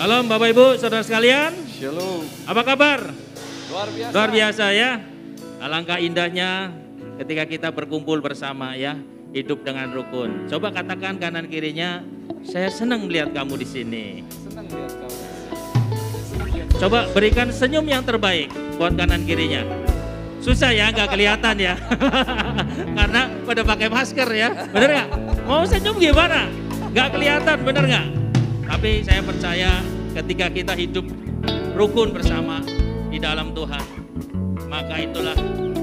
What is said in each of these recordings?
Shalom Bapak Ibu, saudara sekalian. Shalom. Apa kabar? Luar biasa. Luar biasa ya. Alangkah indahnya ketika kita berkumpul bersama ya, hidup dengan rukun. Coba katakan kanan kirinya, saya senang melihat kamu di sini. Senang lihat kamu. Coba berikan senyum yang terbaik buat kanan kirinya. Susah ya, nggak kelihatan ya. Karena pada pakai masker ya, bener nggak? Mau senyum gimana? Nggak kelihatan, bener nggak? Tapi saya percaya ketika kita hidup rukun bersama di dalam Tuhan, maka itulah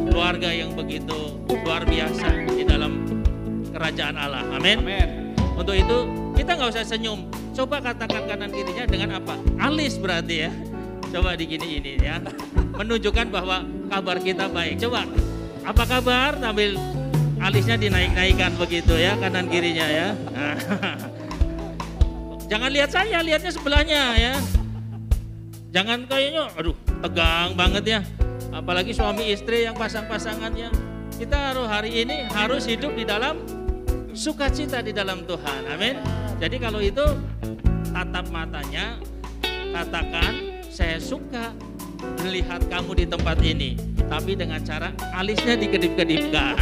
keluarga yang begitu luar biasa di dalam kerajaan Allah. Amin. Amin. Untuk itu kita nggak usah senyum. Coba katakan kanan kirinya dengan apa? Alis berarti ya. Coba digini ini ya. Menunjukkan bahwa kabar kita baik. Coba, apa kabar? Sambil alisnya dinaik-naikkan begitu ya, kanan kirinya ya. Jangan lihat saya, lihatnya sebelahnya ya. Jangan kayaknya, aduh tegang banget ya. Apalagi suami istri yang pasang-pasangannya. Kita hari ini harus hidup di dalam sukacita di dalam Tuhan. Amin. Jadi kalau itu tatap matanya, katakan saya suka melihat kamu di tempat ini, tapi dengan cara alisnya dikedip-kedipkan.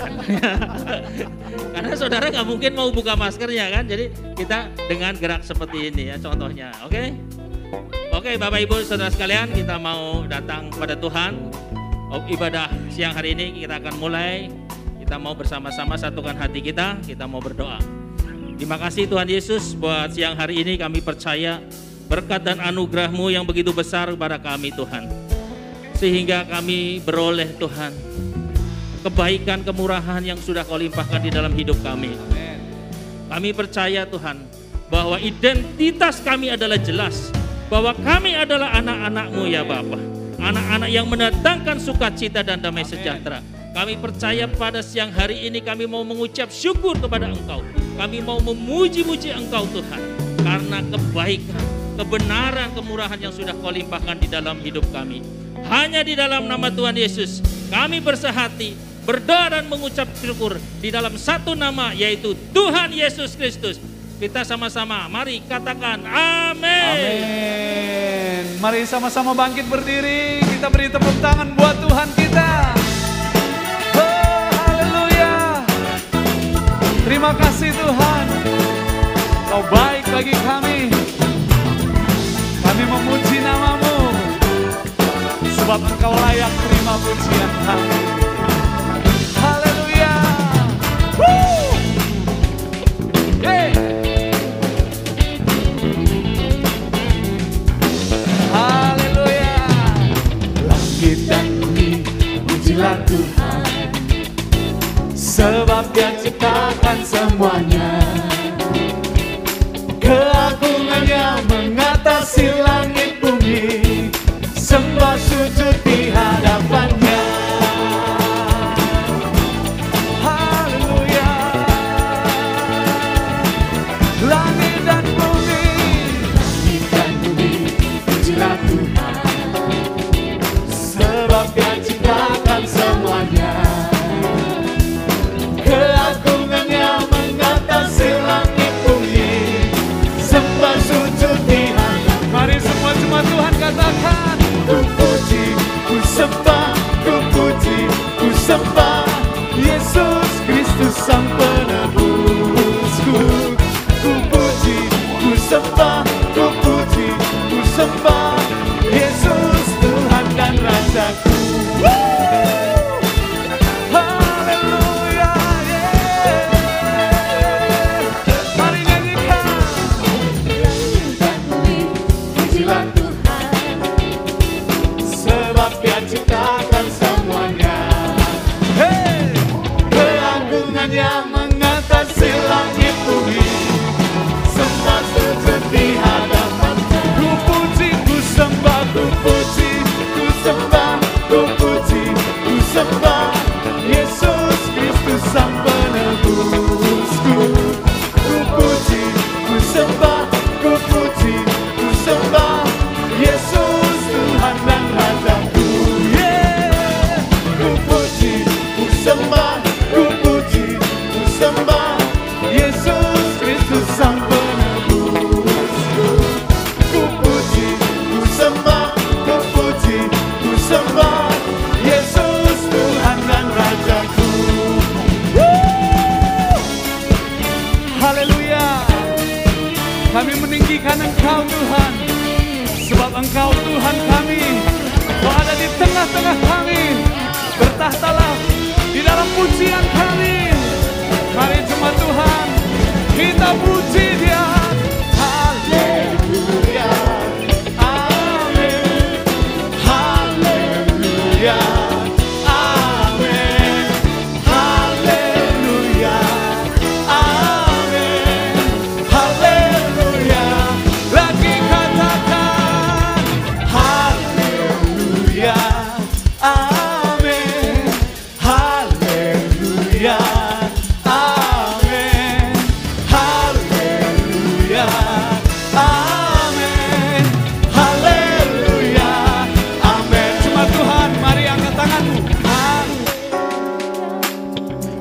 Karena saudara nggak mungkin mau buka maskernya kan, jadi kita dengan gerak seperti ini ya contohnya, oke? Oke Bapak Ibu saudara sekalian, kita mau datang pada Tuhan. Ibadah siang hari ini kita akan mulai, kita mau bersama-sama satukan hati kita mau berdoa. Terima kasih Tuhan Yesus buat siang hari ini kami percaya berkat dan anugerah-Mu yang begitu besar kepada kami Tuhan. Sehingga kami beroleh Tuhan kebaikan, kemurahan yang sudah Kau limpahkan di dalam hidup kami. Amin. Kami percaya Tuhan bahwa identitas kami adalah jelas. Bahwa kami adalah anak-anak-Mu ya Bapa. Anak-anak yang mendatangkan sukacita dan damai sejahtera. Kami percaya pada siang hari ini kami mau mengucap syukur kepada Engkau. Kami mau memuji-muji Engkau Tuhan. Karena kebaikan, kebenaran, kemurahan yang sudah Kau limpahkan di dalam hidup kami. Hanya di dalam nama Tuhan Yesus kami bersehati, berdoa dan mengucap syukur di dalam satu nama, yaitu Tuhan Yesus Kristus. Kita sama-sama mari katakan amin. Amin. Mari sama-sama bangkit berdiri, kita beri tepuk tangan buat Tuhan kita. Oh, haleluya. Terima kasih Tuhan, Kau baik bagi kami. Kami memuji nama-Mu, sebab Engkau layak terima pujian kami. Haleluya. Hey. Haleluya. Langit dan bumi pujilah Tuhan, sebab Dia ciptakan semuanya. Keagungannya mengatasi langit bumi, sembah sujud di hadapannya. Haleluya. Langit dan bumi pujilah Tuhan, sebab Dia ciptakan semuanya. Keagungannya mengatasi langit bumi, sembah sujud di hadapannya. Mari semua jemaat Tuhan katakan, ku puji, ku sembah, ku puji, ku sembah Yesus Kristus Sang Penebusku. Ku puji, ku sembah, ku puji, ku sembah Yesus Tuhan dan Rajaku. Haleluya, yeah. Mari nyanyikan. Pujilah Tuhan, sebab Dia ciptakan semuanya. Hey! Keagungannya mengatasi langit bumi, sembah sujud di hadapannya. Ku puji, ku sembah, ku puji, ku sembah, ku puji, ku tanganmu.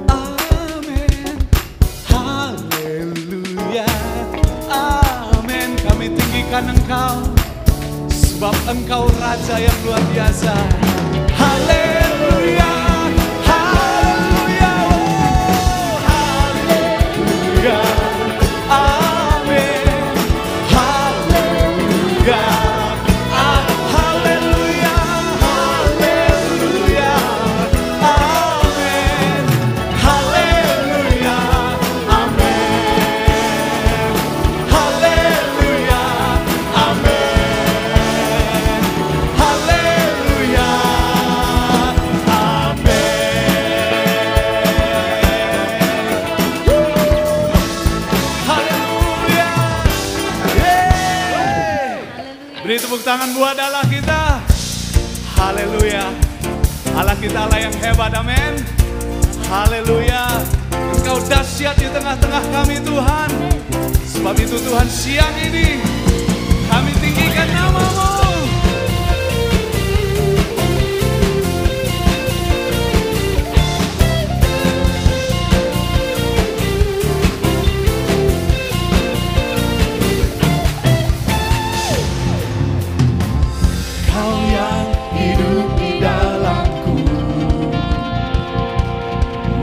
Amin. Haleluya. Amin. Kami tinggikan Engkau, sebab Engkau Raja yang luar biasa. Haleluya. Haleluya. Oh, haleluya. Amin. Haleluya. Haleluya. Haleluya. Amin. Haleluya. Amin. Haleluya. Amin. Haleluya. Haleluya. Beri tepuk tangan buat Allah kita. Haleluya. Allah kita Allah yang hebat, amin. Haleluya. Engkau dahsyat di tengah-tengah kami Tuhan. Sebab itu Tuhan, siang ini kami tinggikan nama-Mu. Kau yang hidup di dalamku,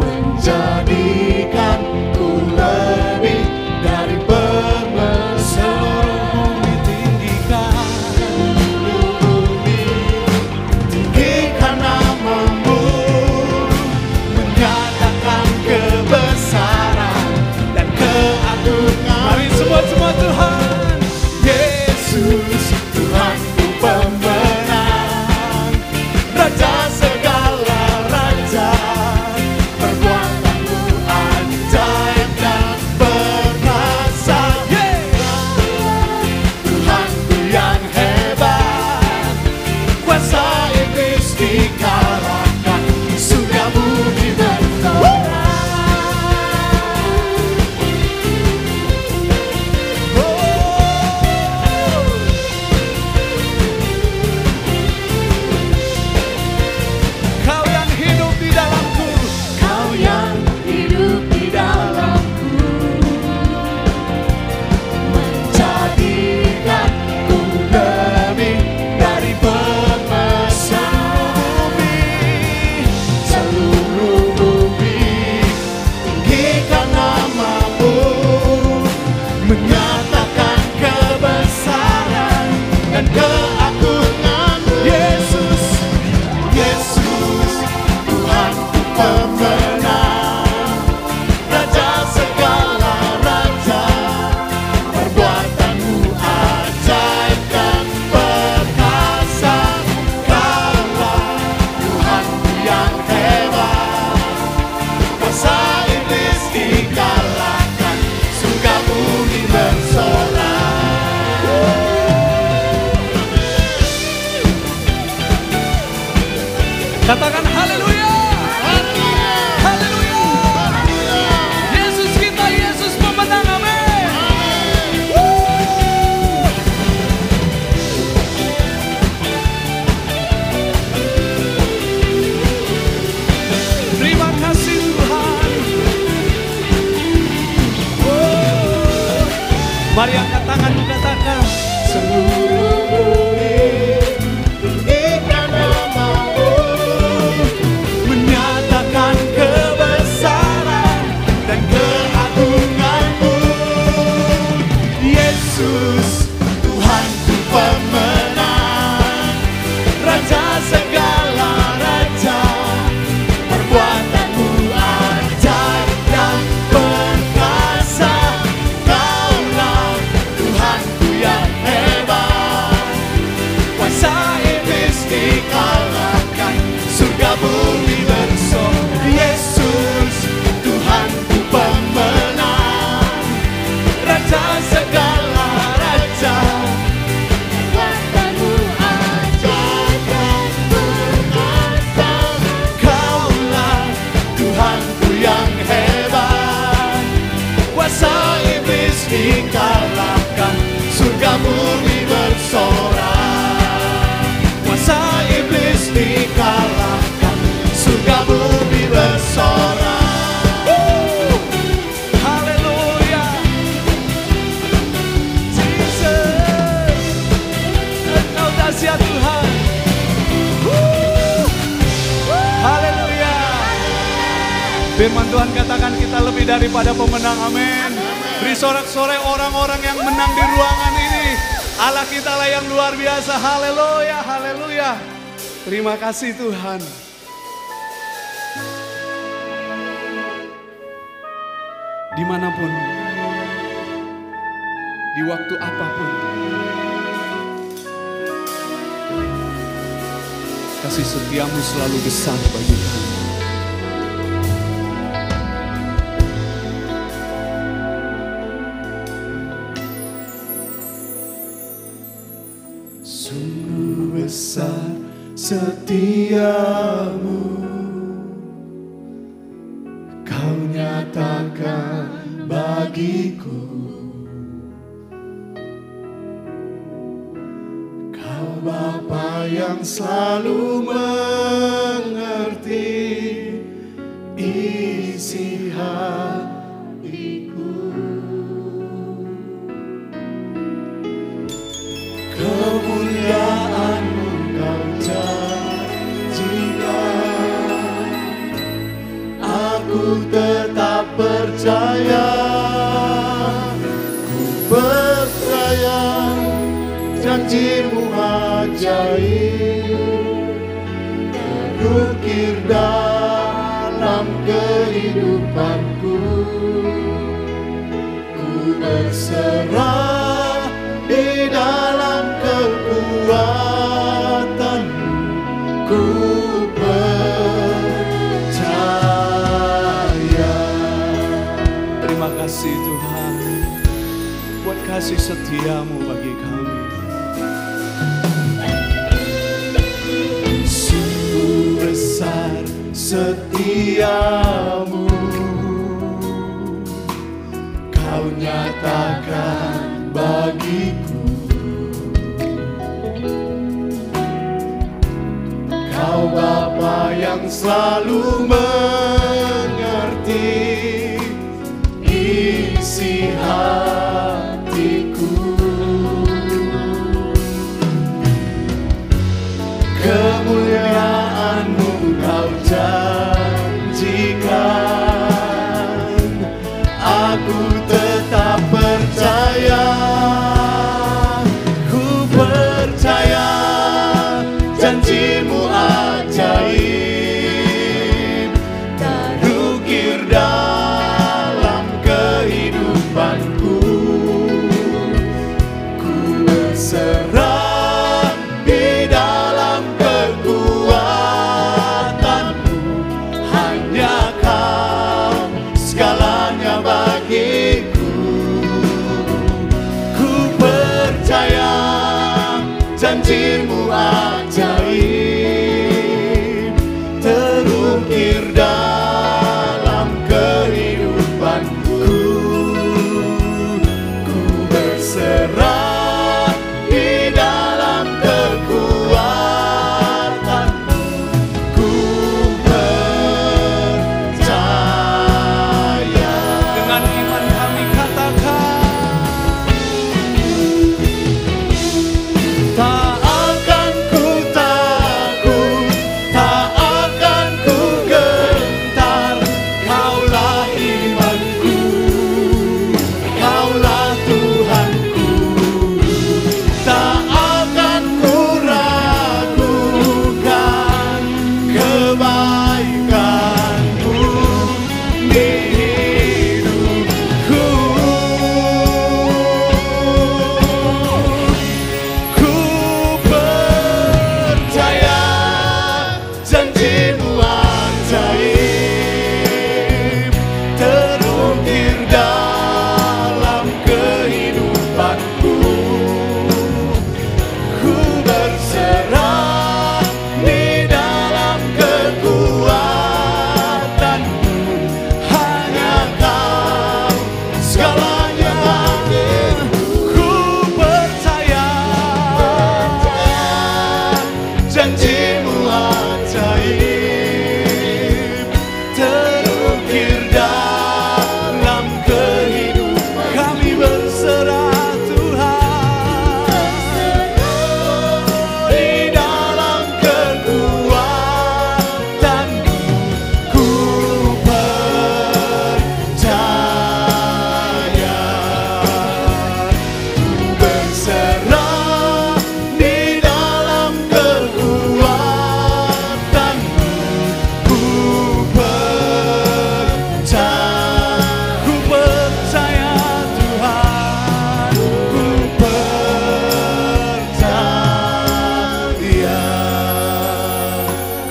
menjadikanku lebih dari seluruh bumi tinggikan. Seluruh bumi tinggikan nama-Mu, menyatakan kebesaran dan keagungan. Mari semua Tuhan. Yesus Tuhanku pemenang, Raja segala raja, perbuatanmu ajaib dan perkasa. Tuhanku yang hebat, kuasa iblis dikalahkan, surga bumi bersorak. Kau yang hidup di dalamku, Kau yang hidup di dalamku, menjadikanku lebih dari pemesan bumi. Seluruh bumi tinggikan nama-Mu, menyatakan kebesaran dan keagungan. Yesus, Yesus, Tuhanku pemenang, Raja segala raja, perbuatanmu ajaib dan perkasa. Kaulah Tuhanku yang hebat, kuasa iblis dikalahkan, surga bumi bersorak. Katakan haleluya. Haleluya. Yesus kita, Yesus pemenang, amin. Terima kasih Tuhan. Mari angkat tanganmu, katakan seluruh bumi tinggikan nama-Mu, menyatakan kebesaran dan keagungan-Mu. Yesus Tuhanku pemenang, Raja segala raja, perbuatanmu ajaib dan perkasa. Kaulah bersorak. Haleluya. Jesus, Engkau dahsyat Tuhan. Haleluya. Firman Tuhan katakan kita lebih daripada pemenang, amin. Beri sorak-sorai orang-orang yang menang di ruangan ini. Allah kita lah yang luar biasa, haleluya, haleluya. Terima kasih Tuhan. Dimanapun, di waktu apapun, kasih setiamu selalu besar bagi kami. Sungguh besar setiamu, Kau nyatakan bagiku. Kau Bapa yang selalu mengerti isi hatiku. Kemuliaan-Mu Kau janjikan, aku tetap percaya. Ku percaya janji-Mu ajaib, terukir dalam kehidupanku. Ku berserah di dalam kekuatan-Mu, ku percaya. Terima kasih Tuhan buat kasih setiamu bagi kami. Sungguh besar setiamu, Kau nyatakan bagiku. Kau Bapa yang selalu mengerti isi hatiku. Kemuliaan-Mu Kau janjikan, aku tetap percaya. Ku percaya janji-Mu ajaib,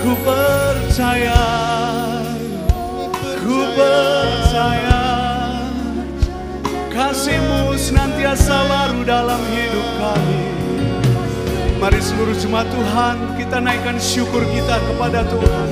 Ku percaya, ku percaya, kasih-Mu senantiasa baru dalam hidup kami. Mari seluruh jemaat Tuhan, kita naikkan syukur kita kepada Tuhan.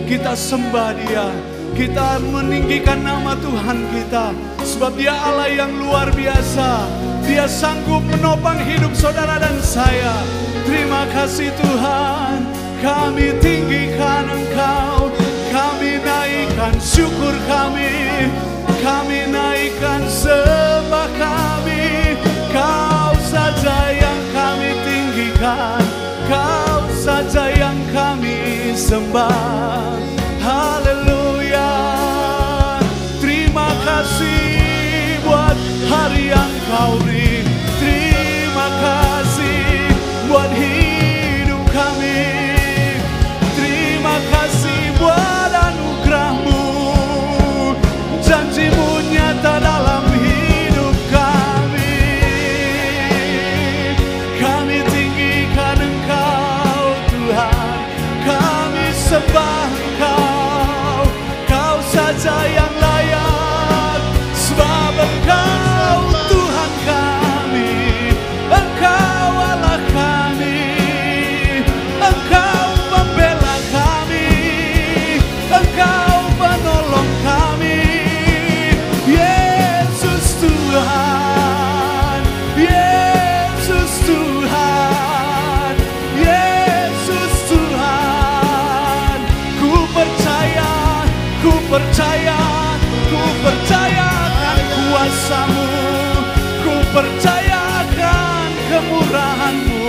Kita sembah Dia, kita meninggikan nama Tuhan kita, sebab Dia Allah yang luar biasa. Dia sanggup menopang hidup saudara dan saya. Terima kasih Tuhan, kami tinggikan Engkau, kami naikkan syukur kami naikkan sembah kami. Kau saja yang kami tinggikan, Kau saja yang kami sembah. Haleluya. Terima kasih buat hari yang Kau beri, terima kasih buat hidup kami, terima kasih buat anugerah-Mu, janji-Mu nyata dalam hidup kami. Kami tinggikan Engkau Tuhan, kami sembah Engkau, Kau saja yang layak, sebab Engkau Tuhan kami, Engkau Allah kami, Engkau pembela kami, Engkau penolong kami. Yesus Tuhan, Yesus Tuhan, Yesus Tuhan. Ku percaya, ku percaya, ku percayakan kuasa-Mu, ku percayakan kemurahan-Mu,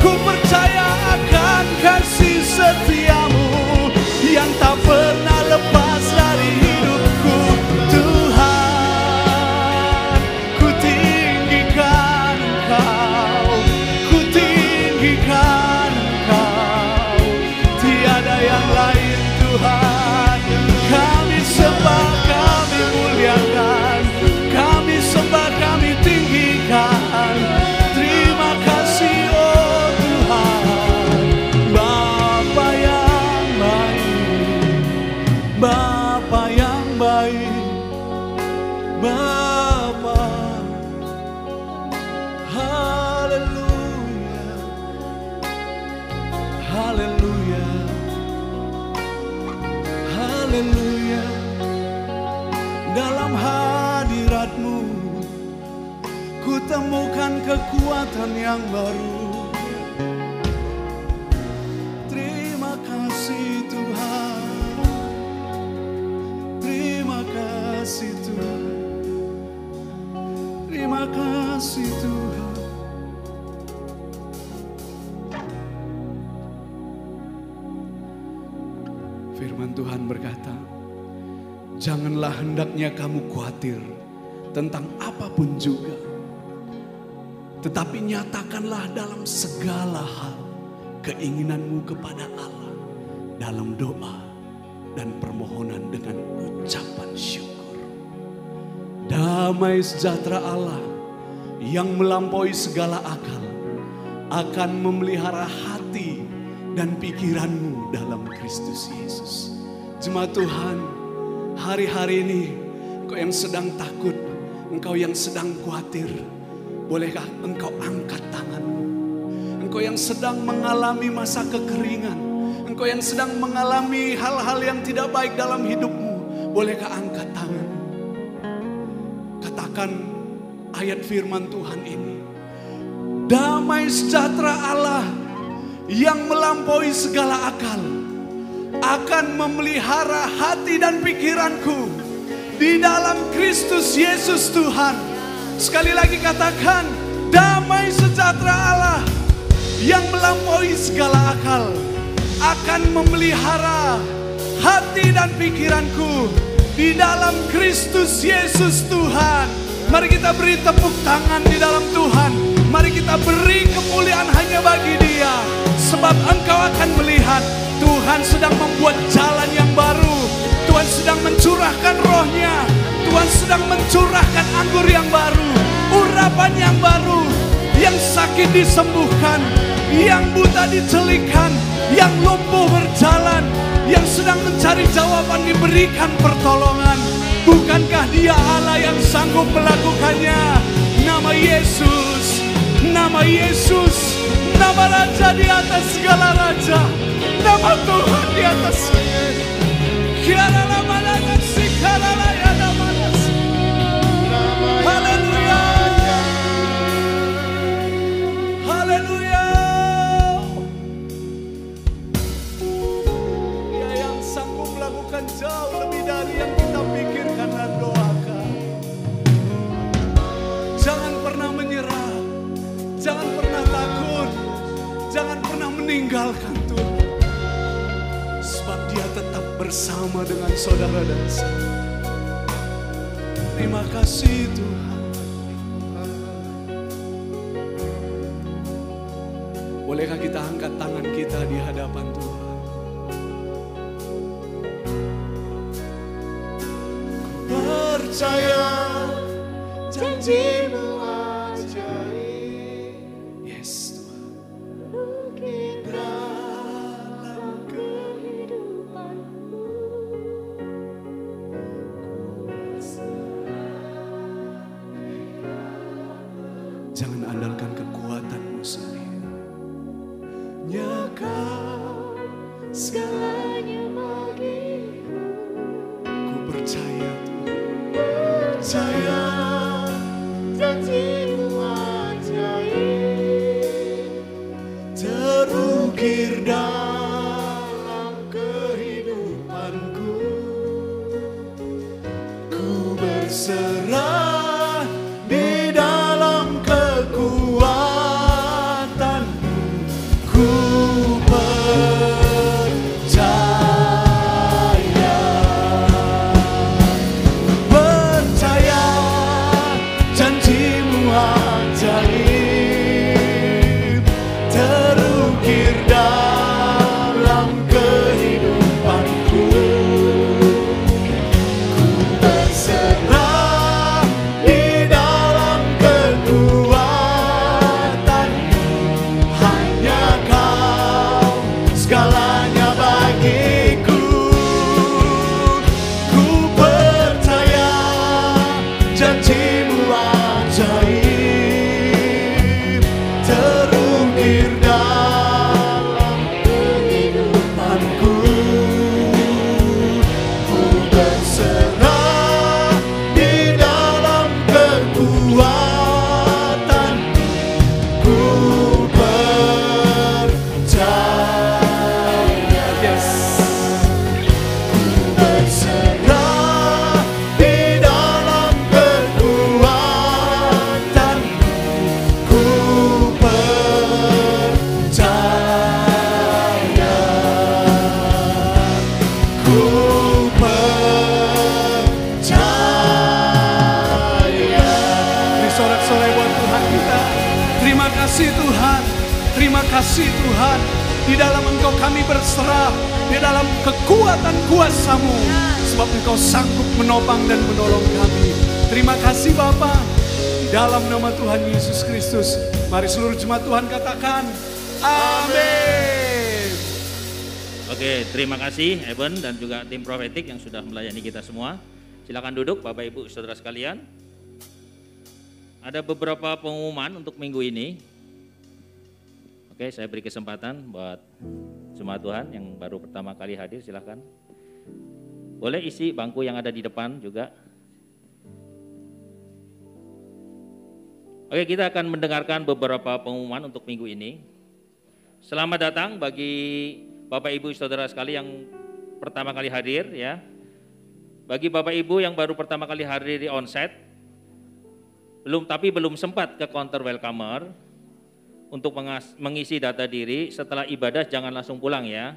ku percayakan kasih setia-Mu yang tak pernah lepas dari hidupku. Tuhan, ku tinggikan Engkau, ku tinggikan Engkau, tiada yang lain Tuhan. Kami sembah, kami muliakan, kami sembah, kami tinggikan. Terima kasih oh Tuhan, Bapa yang baik, Bapa yang baik, Bapa. Haleluya, haleluya, haleluya. Dalam hadirat-Mu ku temukan kekuatan yang baru. Terima kasih Tuhan, terima kasih Tuhan, terima kasih Tuhan. Firman Tuhan berkata, janganlah hendaknya kamu khawatir tentang apapun juga, tetapi nyatakanlah dalam segala hal keinginanmu kepada Allah dalam doa dan permohonan dengan ucapan syukur. Damai sejahtera Allah yang melampaui segala akal akan memelihara hati dan pikiranmu dalam Kristus Yesus. Jemaat Tuhan, hari-hari ini engkau yang sedang takut, engkau yang sedang khawatir, bolehkah engkau angkat tanganmu? Engkau yang sedang mengalami masa kekeringan, engkau yang sedang mengalami hal-hal yang tidak baik dalam hidupmu, bolehkah angkat tangan? Katakan ayat firman Tuhan ini. Damai sejahtera Allah yang melampaui segala akal akan memelihara hati dan pikiranku di dalam Kristus Yesus Tuhan. Sekali lagi katakan, damai sejahtera Allah yang melampaui segala akal akan memelihara hati dan pikiranku di dalam Kristus Yesus Tuhan. Mari kita beri tepuk tangan di dalam Tuhan. Mari kita beri kemuliaan hanya bagi Dia. Sebab engkau akan melihat Tuhan sedang membuat jalan yang baru. Tuhan sedang mencurahkan roh-Nya. Tuhan sedang mencurahkan anggur yang baru, urapan yang baru. Yang sakit disembuhkan, yang buta dicelikan, yang lumpuh berjalan, yang sedang mencari jawaban diberikan pertolongan. Bukankah Dia Allah yang sanggup melakukannya? Nama Yesus, nama Yesus, nama Raja di atas segala raja, nama Tuhan di atas segala. Haleluya, haleluya. Dia yang sanggup melakukan jauh lebih dari yang kita pikirkan dan doakan. Jangan pernah menyerah, jangan pernah takut, jangan pernah meninggalkan Tuhan. Sebab Dia tetap bersama dengan saudara dan saya. Terima kasih Tuhan. Bolehkah kita angkat tangan kita di hadapan Tuhan? Ku percaya janji-Mu ajaib. Yes Tuhan. Bukit dalam kehidupanku. Jangan andalkan kekuatanmu sendiri. Kau segalanya bagiku. Ku percaya Tuhan. Percaya janji-Mu ajaib. Terukir dalam kehidupanku. Ku berserah di dalam kekuatan-Mu. Ku percaya janji-Mu ajaib. Terukir dalam kehidupanku. Ku berserah di dalam kekuatan-Mu. Hanya Kau segalanya bagiku. Ku percaya janji-Mu ajaib. Terukir dalam kehidupanku. Ku berserah di dalam kekuatan-Mu. Ku percaya. Yes. Berserah di dalam kekuatan-Mu. Ku percaya. Ku percaya. Beri sorak-sorai buat Tuhan kita. Terima kasih Tuhan. Terima kasih Tuhan. Di dalam Engkau kami berserah. Di dalam kekuatan kuasa-Mu. Sebab Engkau sanggup menopang dan menolong kami. Terima kasih Bapa. Di dalam nama Tuhan Yesus Kristus. Mari seluruh jemaat Tuhan katakan. Amin. Oke, terima kasih Eben dan juga tim Prophetic yang sudah melayani kita semua. Silakan duduk Bapak Ibu Saudara sekalian. Ada beberapa pengumuman untuk minggu ini. Oke, saya beri kesempatan buat jemaat Tuhan yang baru pertama kali hadir, silakan. Boleh isi bangku yang ada di depan juga. Oke, kita akan mendengarkan beberapa pengumuman untuk minggu ini. Selamat datang bagi Bapak Ibu Saudara sekali yang pertama kali hadir ya. Bagi Bapak Ibu yang baru pertama kali hadir di onsite, belum sempat ke counter welcomer untuk mengisi data diri, setelah ibadah jangan langsung pulang ya.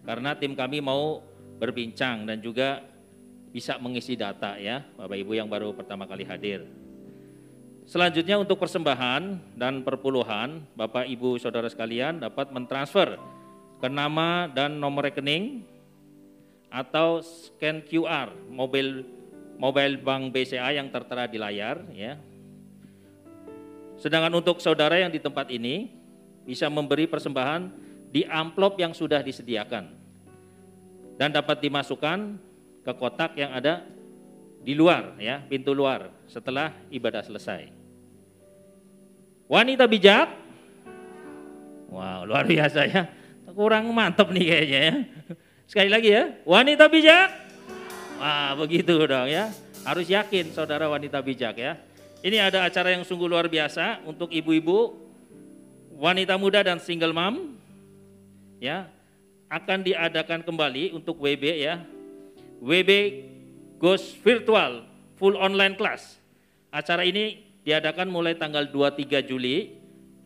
Karena tim kami mau berbincang dan juga bisa mengisi data ya, Bapak Ibu yang baru pertama kali hadir. Selanjutnya untuk persembahan dan perpuluhan, Bapak Ibu Saudara sekalian dapat mentransfer ke nama dan nomor rekening atau scan QR mobile bank BCA yang tertera di layar ya. Sedangkan untuk saudara yang di tempat ini bisa memberi persembahan di amplop yang sudah disediakan dan dapat dimasukkan ke kotak yang ada di luar, ya, pintu luar setelah ibadah selesai. Wanita bijak, wow, luar biasa ya, kurang mantap nih kayaknya ya. Sekali lagi ya, wanita bijak, wah begitu dong ya, harus yakin saudara wanita bijak ya. Ini ada acara yang sungguh luar biasa untuk ibu-ibu, wanita muda dan single mom, ya, akan diadakan kembali untuk WB ya. WB Goes Virtual Full Online Class. Acara ini diadakan mulai tanggal 23 Juli.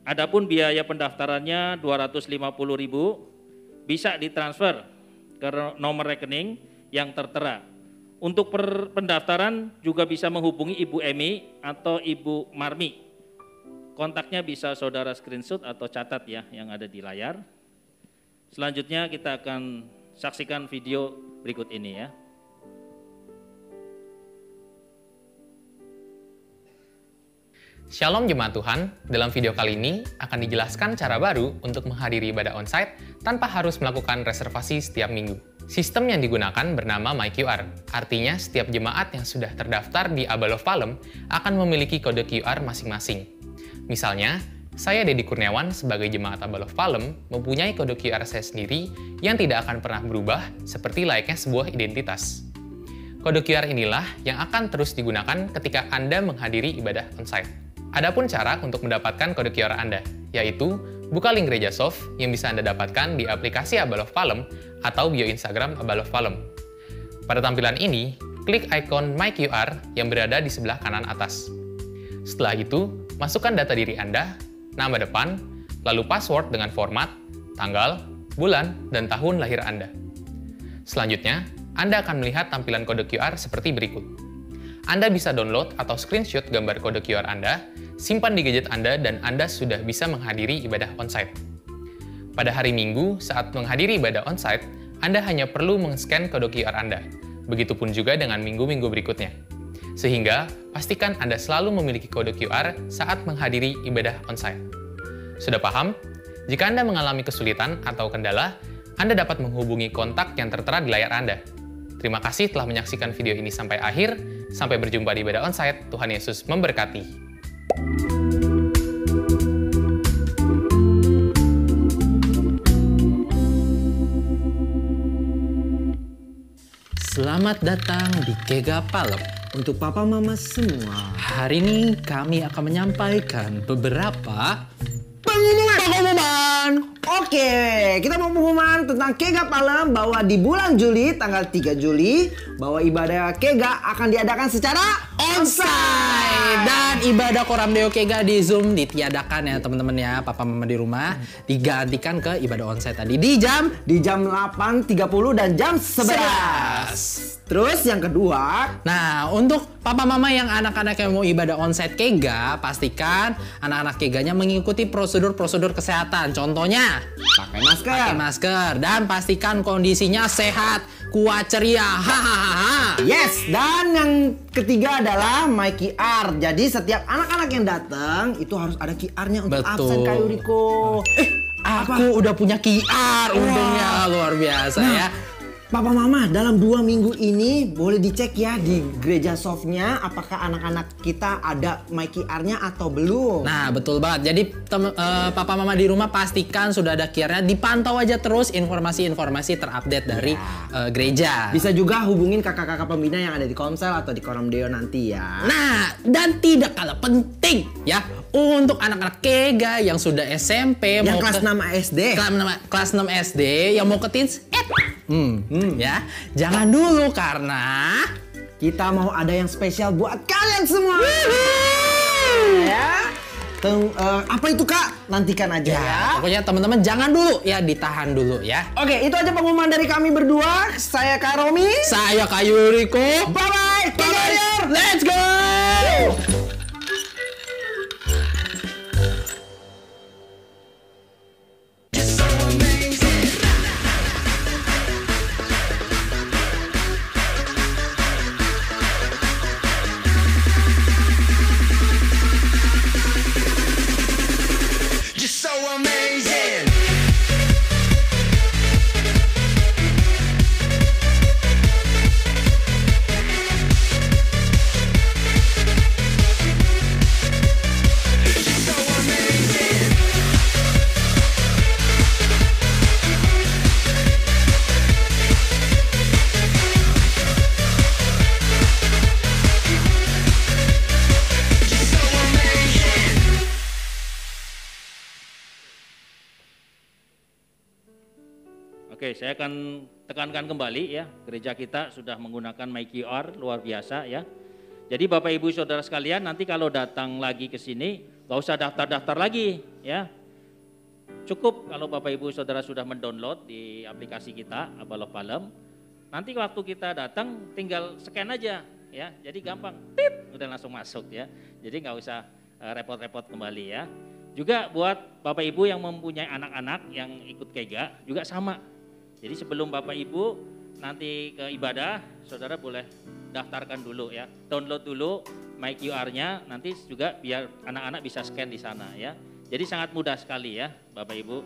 Adapun biaya pendaftarannya 250.000, bisa ditransfer ke nomor rekening yang tertera. Untuk pendaftaran juga bisa menghubungi Ibu Emi atau Ibu Marmi. Kontaknya bisa saudara screenshot atau catat ya yang ada di layar. Selanjutnya kita akan saksikan video berikut ini ya. Shalom Jemaat Tuhan, dalam video kali ini akan dijelaskan cara baru untuk menghadiri ibadah onsite tanpa harus melakukan reservasi setiap minggu. Sistem yang digunakan bernama MyQR, artinya setiap jemaat yang sudah terdaftar di Abba Love Palem akan memiliki kode QR masing-masing. Misalnya, saya Dedi Kurniawan sebagai jemaat Abba Love Palem mempunyai kode QR saya sendiri yang tidak akan pernah berubah seperti layaknya sebuah identitas. Kode QR inilah yang akan terus digunakan ketika Anda menghadiri ibadah onsite. Adapun cara untuk mendapatkan kode QR Anda, yaitu buka link Gereja Soft yang bisa Anda dapatkan di aplikasi Abba Love Palem atau bio Instagram Abba Love Palem. Pada tampilan ini, klik ikon My QR yang berada di sebelah kanan atas. Setelah itu, masukkan data diri Anda, nama depan, lalu password dengan format, tanggal, bulan, dan tahun lahir Anda. Selanjutnya, Anda akan melihat tampilan kode QR seperti berikut. Anda bisa download atau screenshot gambar kode QR Anda, simpan di gadget Anda, dan Anda sudah bisa menghadiri ibadah onsite. Pada hari Minggu, saat menghadiri ibadah onsite, Anda hanya perlu men-scan kode QR Anda. Begitupun juga dengan minggu-minggu berikutnya. Sehingga, pastikan Anda selalu memiliki kode QR saat menghadiri ibadah onsite. Sudah paham? Jika Anda mengalami kesulitan atau kendala, Anda dapat menghubungi kontak yang tertera di layar Anda. Terima kasih telah menyaksikan video ini sampai akhir. Sampai berjumpa di ibadah onsite. Tuhan Yesus memberkati. Selamat datang di Kega Palem. Untuk papa mama semua. Hari ini kami akan menyampaikan beberapa Pengumuman. Oke, kita mau pengumuman tentang Kega Palem bahwa di bulan Juli, tanggal 3 Juli, bahwa ibadah Kega akan diadakan secara onsite. dan ibadah Koram Deo Kega di Zoom ditiadakan ya teman-teman ya, papa mama di rumah, digantikan ke ibadah onsite tadi di jam 8.30 dan jam 11. Terus yang kedua, Nah, untuk papa mama yang anak-anak yang mau ibadah onsite Kega, pastikan anak-anak Keganya mengikuti prosedur-prosedur kesehatan. Contohnya, pakai masker. pakai masker dan pastikan kondisinya sehat, kuat, ceria. Hahaha. Yes, dan yang ketiga adalah MyQR. Jadi setiap anak-anak yang datang itu harus ada QR-nya untuk Betul. absen Kak Yuriko. Aku udah punya QR, untungnya luar biasa ya. Papa Mama, dalam 2 minggu ini boleh dicek ya di Gereja Softnya apakah anak-anak kita ada MyQR-nya atau belum. Nah, betul banget. Jadi papa mama di rumah pastikan sudah ada QR-nya, dipantau aja terus informasi-informasi terupdate dari gereja. Bisa juga hubungin kakak-kakak pembina yang ada di Komsel atau di Koram Deo nanti ya. Nah, dan tidak kalah penting ya untuk anak-anak Kega yang sudah SMP Yang mau kelas 6 SD. kelas 6 SD yang mau ke teens ya, jangan dulu karena Kita mau ada yang spesial buat kalian semua. Ya. Apa itu Kak? Nantikan aja ya. pokoknya teman-teman jangan dulu ya, ditahan dulu ya. Oke, itu aja pengumuman dari kami berdua. Saya Kak Romi. Saya Kak Yuriko. Bye-bye. Bye-bye. Let's go. Just so amazing. saya akan tekankan kembali ya, gereja kita sudah menggunakan MyQR, luar biasa ya. Jadi Bapak Ibu Saudara sekalian, nanti kalau datang lagi ke sini, nggak usah daftar-daftar lagi ya. Cukup kalau Bapak Ibu Saudara sudah mendownload di aplikasi kita, Abal of Palem. Nanti waktu kita datang tinggal scan aja ya, jadi gampang, tip, udah langsung masuk ya. Jadi nggak usah repot-repot kembali ya. Juga buat Bapak Ibu yang mempunyai anak-anak yang ikut kega juga sama. Jadi sebelum Bapak Ibu nanti ke ibadah, saudara boleh daftarkan dulu ya, download dulu MyQR-nya, nanti juga biar anak-anak bisa scan di sana ya. Jadi sangat mudah sekali ya Bapak Ibu.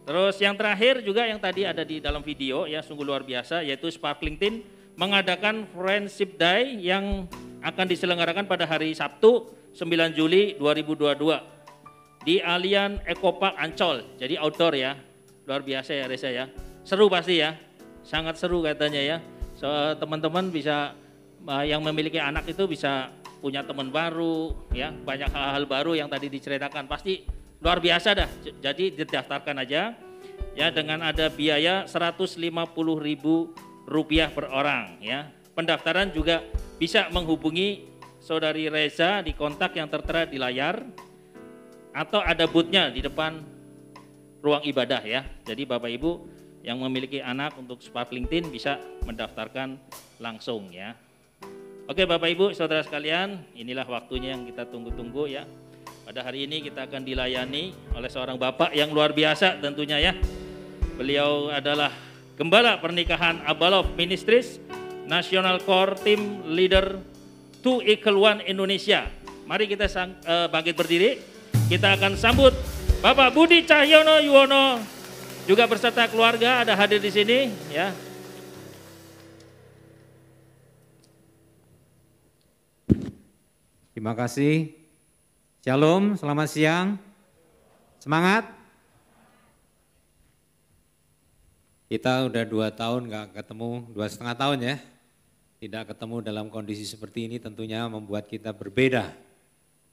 Terus yang terakhir juga yang tadi ada di dalam video ya, sungguh luar biasa, yaitu Sparkling Teen mengadakan Friendship Day yang akan diselenggarakan pada hari Sabtu 9 Juli 2022 di Allian Eco Park Ancol. Jadi outdoor ya, luar biasa ya Reza ya. Seru pasti ya, sangat seru katanya ya. So, teman-teman bisa yang memiliki anak itu bisa punya teman baru ya, banyak hal-hal baru yang tadi diceritakan, pasti luar biasa dah. Jadi didaftarkan aja ya, dengan ada biaya Rp150.000 per orang ya. Pendaftaran juga bisa menghubungi Saudari Reza di kontak yang tertera di layar atau ada booth-nya di depan ruang ibadah ya. Jadi Bapak Ibu yang memiliki anak untuk Sparkling Teen bisa mendaftarkan langsung ya. Oke Bapak Ibu Saudara sekalian, inilah waktunya yang kita tunggu-tunggu ya. Pada hari ini kita akan dilayani oleh seorang bapak yang luar biasa tentunya ya. Beliau adalah Gembala Pernikahan Abal of Ministries, National Core Team Leader 2 Equal One Indonesia. Mari kita bangkit berdiri, kita akan sambut Bapak Budi Cahyono Yuwono, juga beserta keluarga ada hadir di sini ya. Terima kasih. Shalom, selamat siang. Semangat. Kita udah 2 tahun gak ketemu, 2,5 tahun ya. Tidak ketemu dalam kondisi seperti ini tentunya membuat kita berbeda.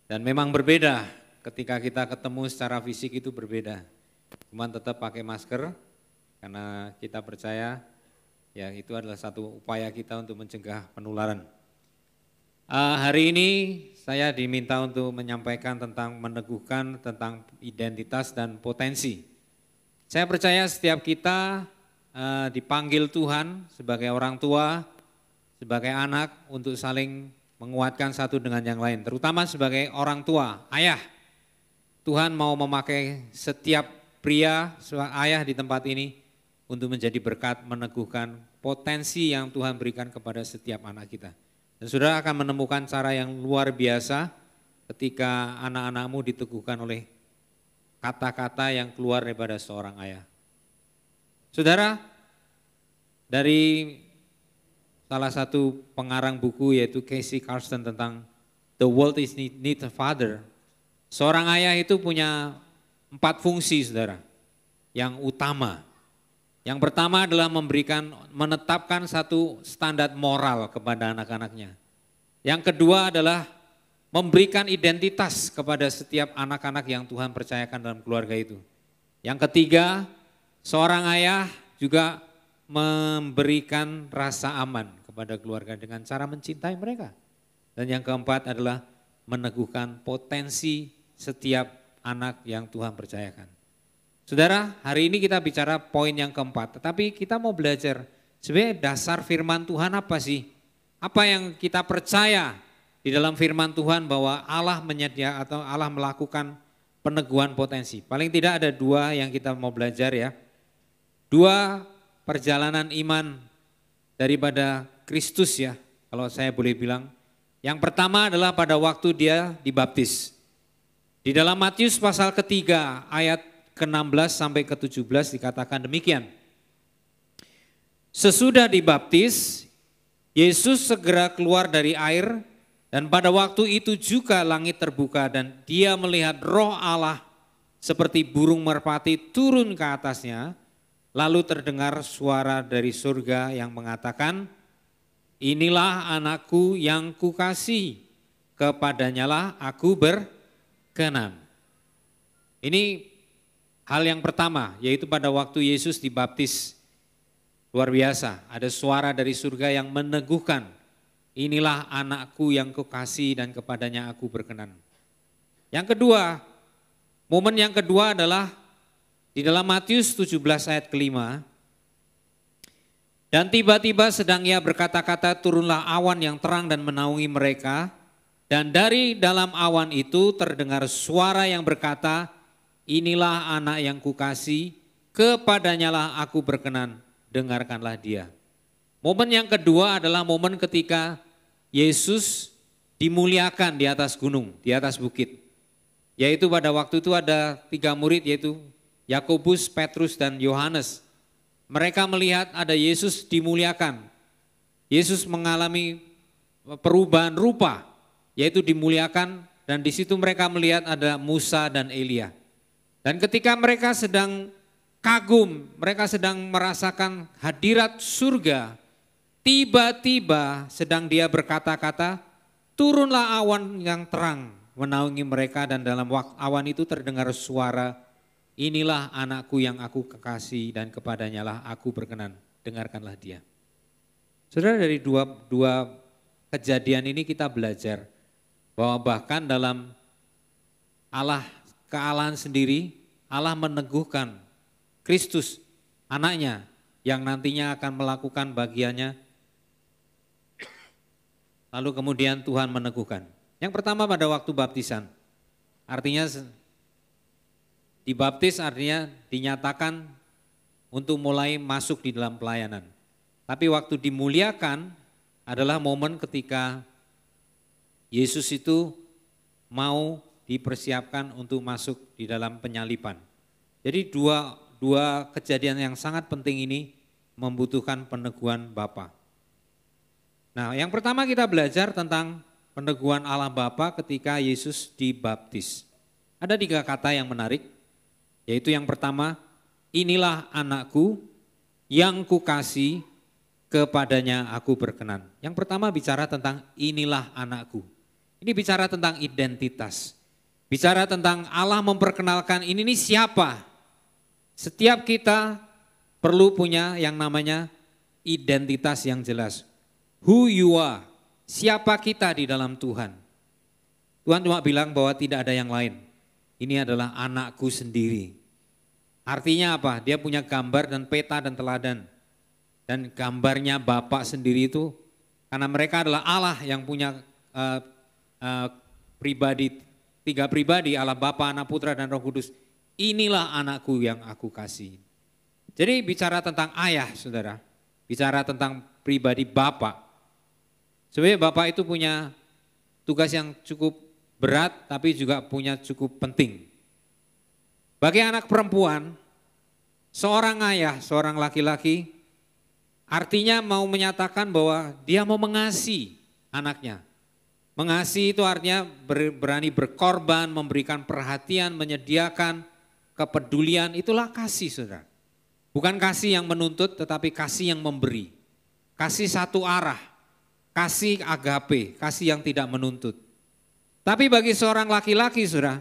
Dan memang berbeda ketika kita ketemu secara fisik itu berbeda. Cuman tetap pakai masker karena kita percaya ya itu adalah satu upaya kita untuk mencegah penularan. Hari ini saya diminta untuk menyampaikan tentang meneguhkan tentang identitas dan potensi. Saya percaya setiap kita dipanggil Tuhan sebagai orang tua, sebagai anak untuk saling menguatkan satu dengan yang lain. Terutama sebagai orang tua, ayah. Tuhan mau memakai setiap pria, ayah di tempat ini untuk menjadi berkat meneguhkan potensi yang Tuhan berikan kepada setiap anak kita. Dan saudara akan menemukan cara yang luar biasa ketika anak-anakmu diteguhkan oleh kata-kata yang keluar daripada seorang ayah. Saudara, dari salah satu pengarang buku yaitu Casey Carson tentang The World is Need a Father, seorang ayah itu punya 4 fungsi saudara yang utama. Yang pertama adalah menetapkan satu standar moral kepada anak-anaknya. Yang kedua adalah memberikan identitas kepada setiap anak-anak yang Tuhan percayakan dalam keluarga itu. Yang ketiga, seorang ayah juga memberikan rasa aman kepada keluarga dengan cara mencintai mereka. Dan yang keempat adalah meneguhkan potensi setiap anak yang Tuhan percayakan. Saudara, hari ini kita bicara poin yang keempat, tetapi kita mau belajar sebenarnya dasar firman Tuhan apa sih? Apa yang kita percaya di dalam firman Tuhan bahwa Allah menyediakan atau Allah melakukan peneguhan potensi. Paling tidak ada 2 yang kita mau belajar ya. 2 perjalanan iman daripada Kristus ya, kalau saya boleh bilang. Yang pertama adalah pada waktu dia dibaptis. Di dalam Matius pasal ketiga ayat ke-16 sampai ke-17 dikatakan demikian. Sesudah dibaptis, Yesus segera keluar dari air dan pada waktu itu juga langit terbuka dan dia melihat Roh Allah seperti burung merpati turun ke atasnya. Lalu terdengar suara dari surga yang mengatakan, inilah anakku yang kukasihi, kepadanyalah aku berkenan. Ini hal yang pertama, yaitu pada waktu Yesus dibaptis. Luar biasa, ada suara dari surga yang meneguhkan, inilah anakku yang kukasihi dan kepadanya aku berkenan. Yang kedua, momen yang kedua adalah di dalam Matius 17 ayat ke-5. Dan tiba-tiba sedang ia berkata-kata, turunlah awan yang terang dan menaungi mereka. Dan dari dalam awan itu terdengar suara yang berkata, inilah anak yang kukasihi, kepadanyalah aku berkenan, dengarkanlah dia. Momen yang kedua adalah momen ketika Yesus dimuliakan di atas gunung, di atas bukit. Yaitu pada waktu itu ada 3 murid, yaitu Yakobus, Petrus, dan Yohanes. Mereka melihat ada Yesus dimuliakan. Yesus mengalami perubahan rupa, yaitu dimuliakan, dan di situ mereka melihat ada Musa dan Elia. Dan ketika mereka sedang kagum, mereka sedang merasakan hadirat surga, tiba-tiba sedang dia berkata-kata, turunlah awan yang terang menaungi mereka, dan dalam awan itu terdengar suara, inilah anakku yang aku kekasih dan kepadanya lah aku berkenan, dengarkanlah dia. Saudara, dari dua kejadian ini kita belajar bahwa bahkan dalam kealahan sendiri, Allah meneguhkan Kristus, anaknya yang nantinya akan melakukan bagiannya. Lalu kemudian Tuhan meneguhkan. Yang pertama pada waktu baptisan, artinya dibaptis artinya dinyatakan untuk mulai masuk di dalam pelayanan. Tapi waktu dimuliakan adalah momen ketika Yesus itu mau dipersiapkan untuk masuk di dalam penyaliban. Jadi dua kejadian yang sangat penting ini membutuhkan peneguhan Bapa. Nah, yang pertama kita belajar tentang peneguhan Allah Bapa ketika Yesus dibaptis. Ada 3 kata yang menarik. Yaitu yang pertama, inilah anakku yang kukasihi, kepadanya aku berkenan. Yang pertama bicara tentang inilah anakku. Ini bicara tentang identitas. Bicara tentang Allah memperkenalkan ini siapa. Setiap kita perlu punya yang namanya identitas yang jelas. Who you are, siapa kita di dalam Tuhan. Tuhan cuma bilang bahwa tidak ada yang lain. Ini adalah anakku sendiri. Artinya apa? Dia punya gambar dan peta dan teladan. Dan gambarnya Bapa sendiri itu, karena mereka adalah Allah yang punya pribadi, 3 pribadi, Allah Bapa, Anak, Putra, dan Roh Kudus. Inilah anakku yang aku kasih. Jadi bicara tentang ayah, saudara. Bicara tentang pribadi Bapa. Sebenarnya Bapa itu punya tugas yang cukup berat, tapi juga punya cukup penting. Bagi anak perempuan, seorang ayah, seorang laki-laki, artinya mau menyatakan bahwa dia mau mengasihi anaknya. Mengasihi itu artinya berani berkorban, memberikan perhatian, menyediakan kepedulian, itulah kasih, saudara. Bukan kasih yang menuntut, tetapi kasih yang memberi. Kasih satu arah, kasih agape, kasih yang tidak menuntut. Tapi bagi seorang laki-laki, saudara,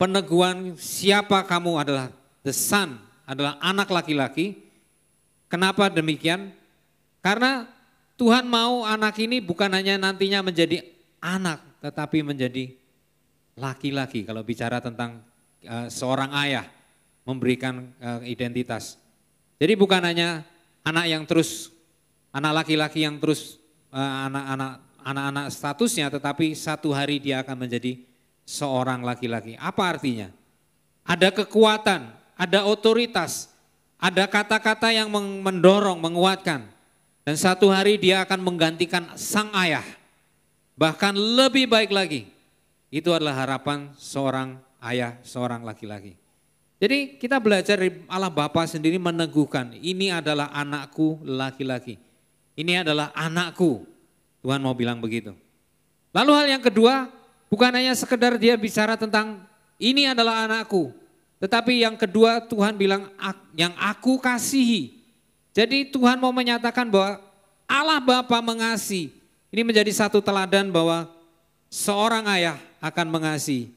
peneguhan siapa kamu adalah the son, adalah anak laki-laki. Kenapa demikian? Karena Tuhan mau anak ini bukan hanya nantinya menjadi anak, tetapi menjadi laki-laki. Kalau bicara tentang seorang ayah memberikan identitas. Jadi bukan hanya anak yang terus, anak laki-laki yang terus anak-anak statusnya, tetapi satu hari dia akan menjadi seorang laki-laki. Apa artinya? Ada kekuatan, ada otoritas, ada kata-kata yang mendorong, menguatkan. Dan satu hari dia akan menggantikan sang ayah. Bahkan lebih baik lagi. Itu adalah harapan seorang ayah, seorang laki-laki. Jadi kita belajar dari Allah Bapa sendiri meneguhkan, ini adalah anakku laki-laki. Ini adalah anakku. Tuhan mau bilang begitu. Lalu hal yang kedua, bukan hanya sekedar dia bicara tentang ini adalah anakku. Tetapi yang kedua Tuhan bilang yang aku kasihi. Jadi Tuhan mau menyatakan bahwa Allah Bapa mengasihi. Ini menjadi satu teladan bahwa seorang ayah akan mengasihi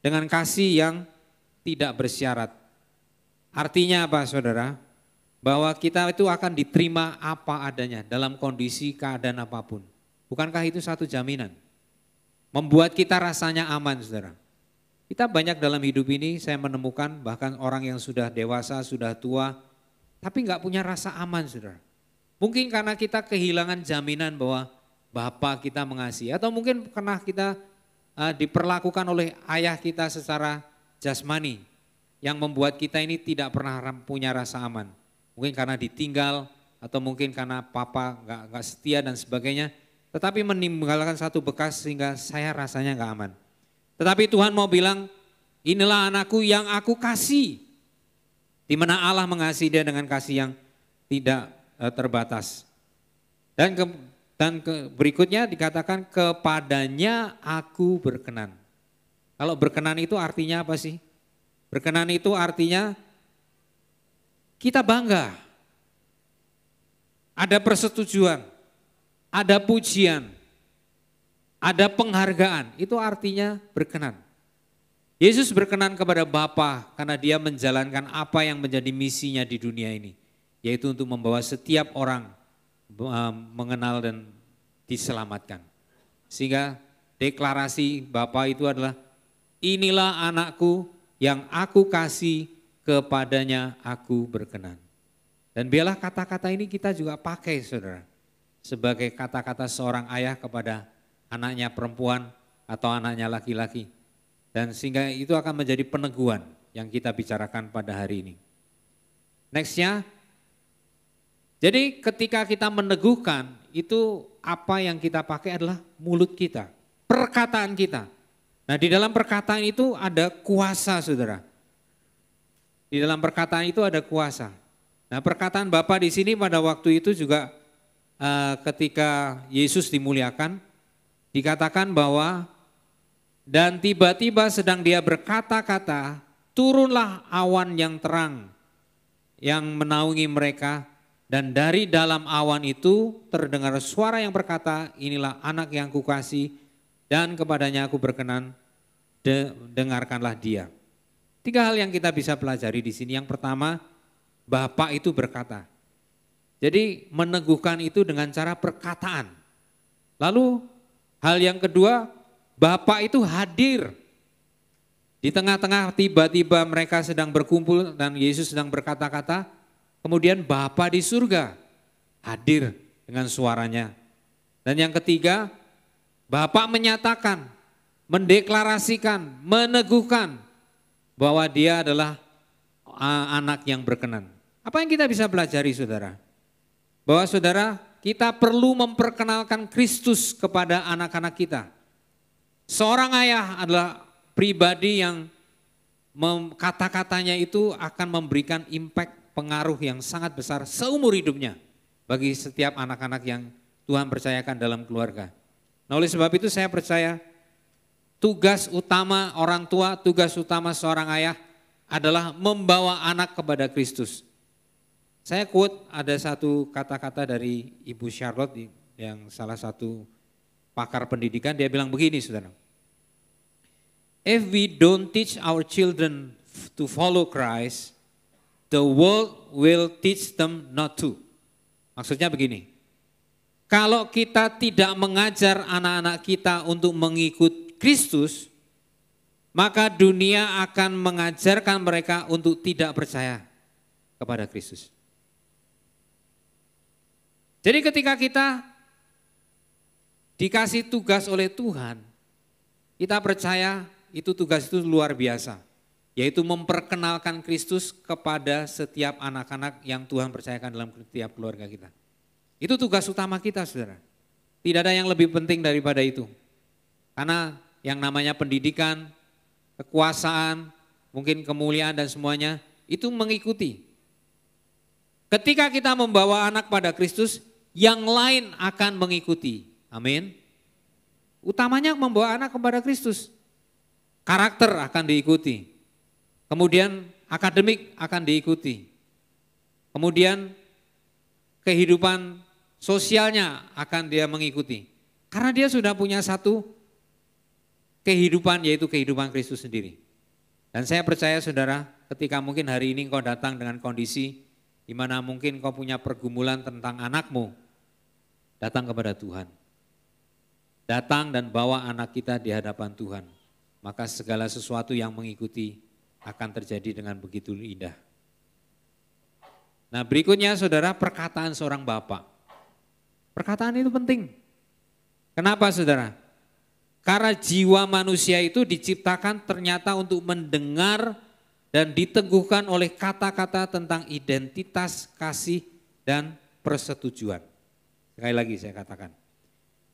dengan kasih yang tidak bersyarat. Artinya apa saudara? Bahwa kita itu akan diterima apa adanya dalam kondisi keadaan apapun. Bukankah itu satu jaminan? Membuat kita rasanya aman saudara. Kita banyak dalam hidup ini saya menemukan bahkan orang yang sudah dewasa, sudah tua, tapi nggak punya rasa aman saudara. Mungkin karena kita kehilangan jaminan bahwa Bapa kita mengasihi, atau mungkin karena kita diperlakukan oleh ayah kita secara jasmani yang membuat kita ini tidak pernah punya rasa aman. Mungkin karena ditinggal atau mungkin karena papa nggak setia dan sebagainya, tetapi meninggalkan satu bekas sehingga saya rasanya nggak aman. Tetapi Tuhan mau bilang, inilah anakku yang aku kasih, di mana Allah mengasihi dia dengan kasih yang tidak terbatas. Dan berikutnya dikatakan kepadanya aku berkenan. Kalau berkenan itu artinya apa sih? Berkenan itu artinya kita bangga. Ada persetujuan, ada pujian, ada penghargaan. Itu artinya berkenan. Yesus berkenan kepada Bapa karena dia menjalankan apa yang menjadi misinya di dunia ini. Yaitu untuk membawa setiap orang mengenal dan diselamatkan. Sehingga deklarasi Bapa itu adalah inilah anakku yang aku kasih, kepadanya aku berkenan. Dan biarlah kata-kata ini kita juga pakai saudara. Sebagai kata-kata seorang ayah kepada anaknya perempuan atau anaknya laki-laki. Dan sehingga itu akan menjadi peneguhan yang kita bicarakan pada hari ini. Nextnya, jadi ketika kita meneguhkan itu apa yang kita pakai adalah mulut kita, perkataan kita. Nah di dalam perkataan itu ada kuasa saudara. Di dalam perkataan itu ada kuasa. Nah perkataan Bapa di sini pada waktu itu juga ketika Yesus dimuliakan, dikatakan bahwa dan tiba-tiba sedang dia berkata-kata, turunlah awan yang terang yang menaungi mereka. Dan dari dalam awan itu terdengar suara yang berkata, inilah anak yang kukasih dan kepadanya aku berkenan, dengarkanlah dia. 3 hal yang kita bisa pelajari di sini. Yang pertama, Bapa itu berkata. Jadi meneguhkan itu dengan cara perkataan. Lalu hal yang kedua, Bapa itu hadir. Di tengah-tengah tiba-tiba mereka sedang berkumpul dan Yesus sedang berkata-kata. Kemudian Bapa di surga hadir dengan suaranya. Dan yang ketiga, Bapa menyatakan, mendeklarasikan, meneguhkan bahwa dia adalah anak yang berkenan. Apa yang kita bisa pelajari saudara? Bahwa saudara kita perlu memperkenalkan Kristus kepada anak-anak kita. Seorang ayah adalah pribadi yang kata-katanya itu akan memberikan impact, pengaruh yang sangat besar seumur hidupnya bagi setiap anak-anak yang Tuhan percayakan dalam keluarga. Nah oleh sebab itu saya percaya tugas utama orang tua, tugas utama seorang ayah adalah membawa anak kepada Kristus. Saya quote ada satu kata-kata dari Ibu Charlotte yang salah satu pakar pendidikan, dia bilang begini saudara. If we don't teach our children to follow Christ, the world will teach them not to. Maksudnya begini, kalau kita tidak mengajar anak-anak kita untuk mengikut Kristus, maka dunia akan mengajarkan mereka untuk tidak percaya kepada Kristus. Jadi ketika kita dikasih tugas oleh Tuhan, kita percaya itu tugas itu luar biasa. Yaitu memperkenalkan Kristus kepada setiap anak-anak yang Tuhan percayakan dalam setiap keluarga kita. Itu tugas utama kita saudara. Tidak ada yang lebih penting daripada itu. Karena yang namanya pendidikan, kekuasaan, mungkin kemuliaan dan semuanya itu mengikuti. Ketika kita membawa anak pada Kristus, yang lain akan mengikuti. Amin. Utamanya membawa anak kepada Kristus. Karakter akan diikuti. Kemudian akademik akan diikuti. Kemudian kehidupan sosialnya akan dia mengikuti. Karena dia sudah punya satu kehidupan yaitu kehidupan Kristus sendiri. Dan saya percaya saudara ketika mungkin hari ini kau datang dengan kondisi di mana mungkin kau punya pergumulan tentang anakmu, datang kepada Tuhan. Datang dan bawa anak kita di hadapan Tuhan. Maka segala sesuatu yang mengikuti akan terjadi dengan begitu indah. Nah berikutnya saudara, perkataan seorang bapak. Perkataan itu penting. Kenapa saudara? Karena jiwa manusia itu diciptakan ternyata untuk mendengar dan diteguhkan oleh kata-kata tentang identitas, kasih, dan persetujuan. Sekali lagi saya katakan.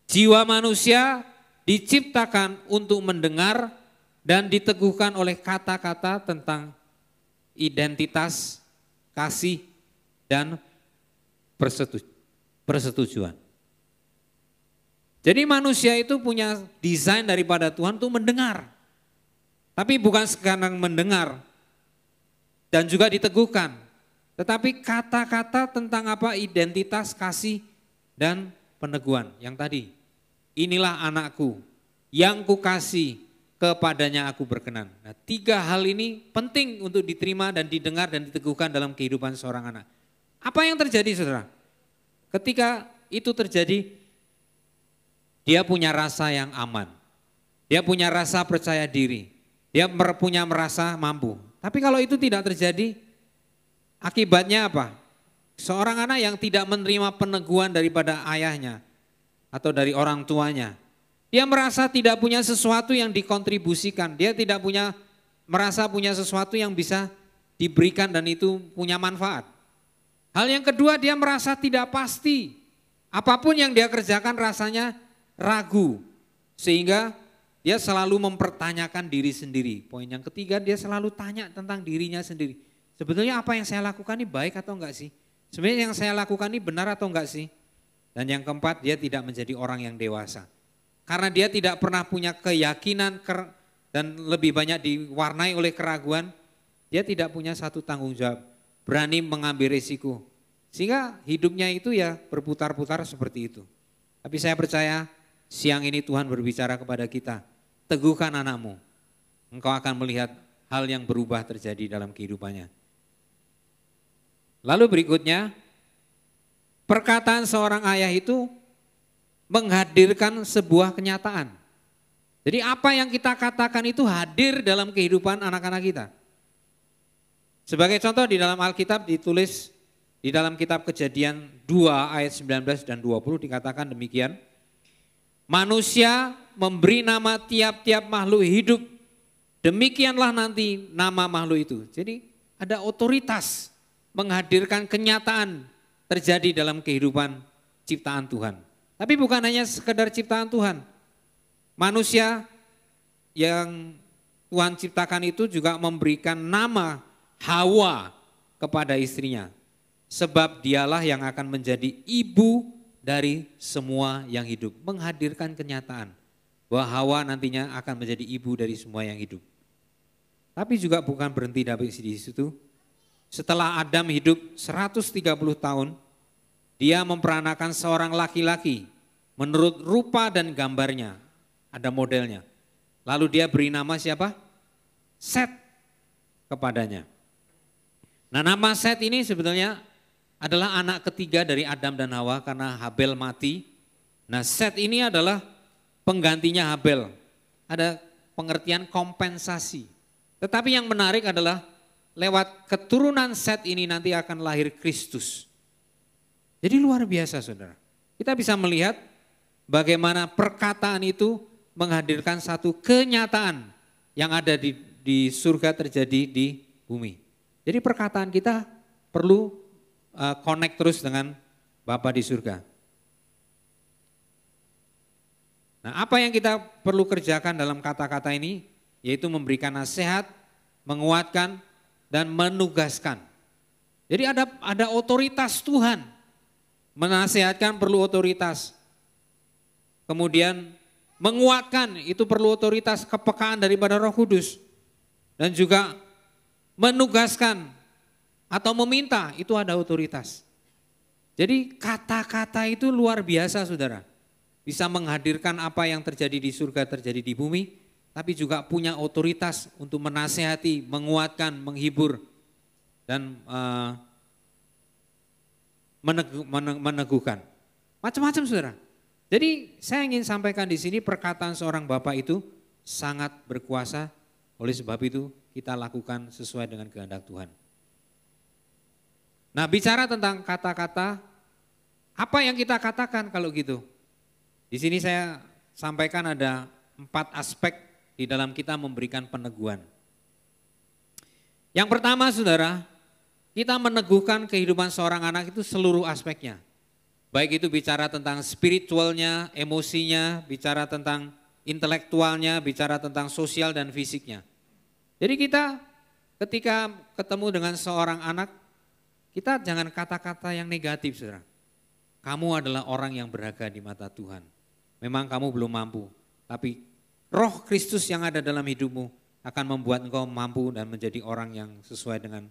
Jiwa manusia diciptakan untuk mendengar dan diteguhkan oleh kata-kata tentang identitas, kasih, dan persetujuan. Jadi manusia itu punya desain daripada Tuhan untuk mendengar. Tapi bukan sekarang mendengar dan juga diteguhkan. Tetapi kata-kata tentang apa? Identitas, kasih, dan peneguhan. Yang tadi, inilah anakku yang kukasih, kepadanya aku berkenan. Nah, 3 hal ini penting untuk diterima dan didengar dan diteguhkan dalam kehidupan seorang anak. Apa yang terjadi saudara? Ketika itu terjadi, dia punya rasa yang aman. Dia punya rasa percaya diri. Dia punya merasa mampu. Tapi kalau itu tidak terjadi, akibatnya apa? Seorang anak yang tidak menerima peneguhan daripada ayahnya atau dari orang tuanya, dia merasa tidak punya sesuatu yang dikontribusikan. Dia tidak merasa punya sesuatu yang bisa diberikan dan itu punya manfaat. Hal yang kedua, dia merasa tidak pasti. Apapun yang dia kerjakan rasanya ragu. Sehingga dia selalu mempertanyakan diri sendiri. Poin yang ketiga, dia selalu tanya tentang dirinya sendiri. Sebetulnya apa yang saya lakukan ini baik atau enggak sih? Sebenarnya yang saya lakukan ini benar atau enggak sih? Dan yang keempat, dia tidak menjadi orang yang dewasa. Karena dia tidak pernah punya keyakinan dan lebih banyak diwarnai oleh keraguan, dia tidak punya satu tanggung jawab, berani mengambil risiko. Sehingga hidupnya itu ya berputar-putar seperti itu. Tapi saya percaya siang ini Tuhan berbicara kepada kita, teguhkan anakmu, engkau akan melihat hal yang berubah terjadi dalam kehidupannya. Lalu berikutnya, perkataan seorang ayah itu menghadirkan sebuah kenyataan. Jadi apa yang kita katakan itu hadir dalam kehidupan anak-anak kita. Sebagai contoh di dalam Alkitab ditulis di dalam kitab Kejadian 2 ayat 19 dan 20 dikatakan demikian. Manusia memberi nama tiap-tiap makhluk hidup, demikianlah nanti nama makhluk itu. Jadi ada otoritas menghadirkan kenyataan terjadi dalam kehidupan ciptaan Tuhan. Tapi bukan hanya sekedar ciptaan Tuhan. Manusia yang Tuhan ciptakan itu juga memberikan nama Hawa kepada istrinya. Sebab dialah yang akan menjadi ibu dari semua yang hidup. Menghadirkan kenyataan bahwa Hawa nantinya akan menjadi ibu dari semua yang hidup. Tapi juga bukan berhenti di situ. Setelah Adam hidup 130 tahun, dia memperanakan seorang laki-laki menurut rupa dan gambarnya. Ada modelnya. Lalu dia beri nama siapa? Set kepadanya. Nah nama Set ini sebetulnya adalah anak ketiga dari Adam dan Hawa karena Habel mati. Nah Set ini adalah penggantinya Habel. Ada pengertian kompensasi. Tetapi yang menarik adalah lewat keturunan Set ini nanti akan lahir Kristus. Jadi luar biasa saudara. Kita bisa melihat bagaimana perkataan itu menghadirkan satu kenyataan yang ada di surga terjadi di bumi. Jadi perkataan kita perlu connect terus dengan Bapa di surga. Nah apa yang kita perlu kerjakan dalam kata-kata ini? Yaitu memberikan nasihat, menguatkan, dan menugaskan. Jadi ada otoritas Tuhan. Menasihatkan perlu otoritas. Kemudian menguatkan itu perlu otoritas, kepekaan daripada Roh Kudus. Dan juga menugaskan atau meminta itu ada otoritas. Jadi kata-kata itu luar biasa saudara. Bisa menghadirkan apa yang terjadi di surga terjadi di bumi. tapi juga punya otoritas untuk menasehati, menguatkan, menghibur, dan meneguhkan. Macam-macam saudara. Jadi saya ingin sampaikan di sini perkataan seorang bapak itu sangat berkuasa. Oleh sebab itu kita lakukan sesuai dengan kehendak Tuhan. Nah, bicara tentang kata-kata, apa yang kita katakan kalau gitu? Di sini saya sampaikan ada 4 aspek di dalam kita memberikan peneguhan. Yang pertama saudara, kita meneguhkan kehidupan seorang anak itu seluruh aspeknya. Baik itu bicara tentang spiritualnya, emosinya, bicara tentang intelektualnya, bicara tentang sosial dan fisiknya. Jadi kita ketika ketemu dengan seorang anak, kita jangan kata-kata yang negatif saudara. Kamu adalah orang yang berharga di mata Tuhan. Memang kamu belum mampu, tapi Roh Kristus yang ada dalam hidupmu akan membuat engkau mampu dan menjadi orang yang sesuai dengan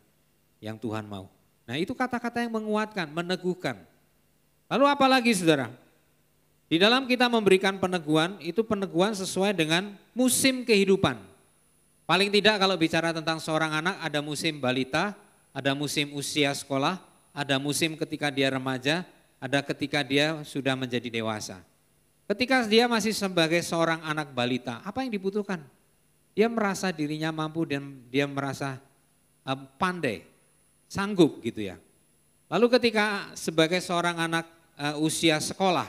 yang Tuhan mau. Nah itu kata-kata yang menguatkan, meneguhkan. Lalu apa lagi saudara? Di dalam kita memberikan peneguhan, itu peneguhan sesuai dengan musim kehidupan. Paling tidak kalau bicara tentang seorang anak, ada musim balita, ada musim usia sekolah, ada musim ketika dia remaja, ada ketika dia sudah menjadi dewasa. Ketika dia masih sebagai seorang anak balita, apa yang dibutuhkan? Dia merasa dirinya mampu dan dia merasa pandai, sanggup gitu ya. Lalu ketika sebagai seorang anak usia sekolah,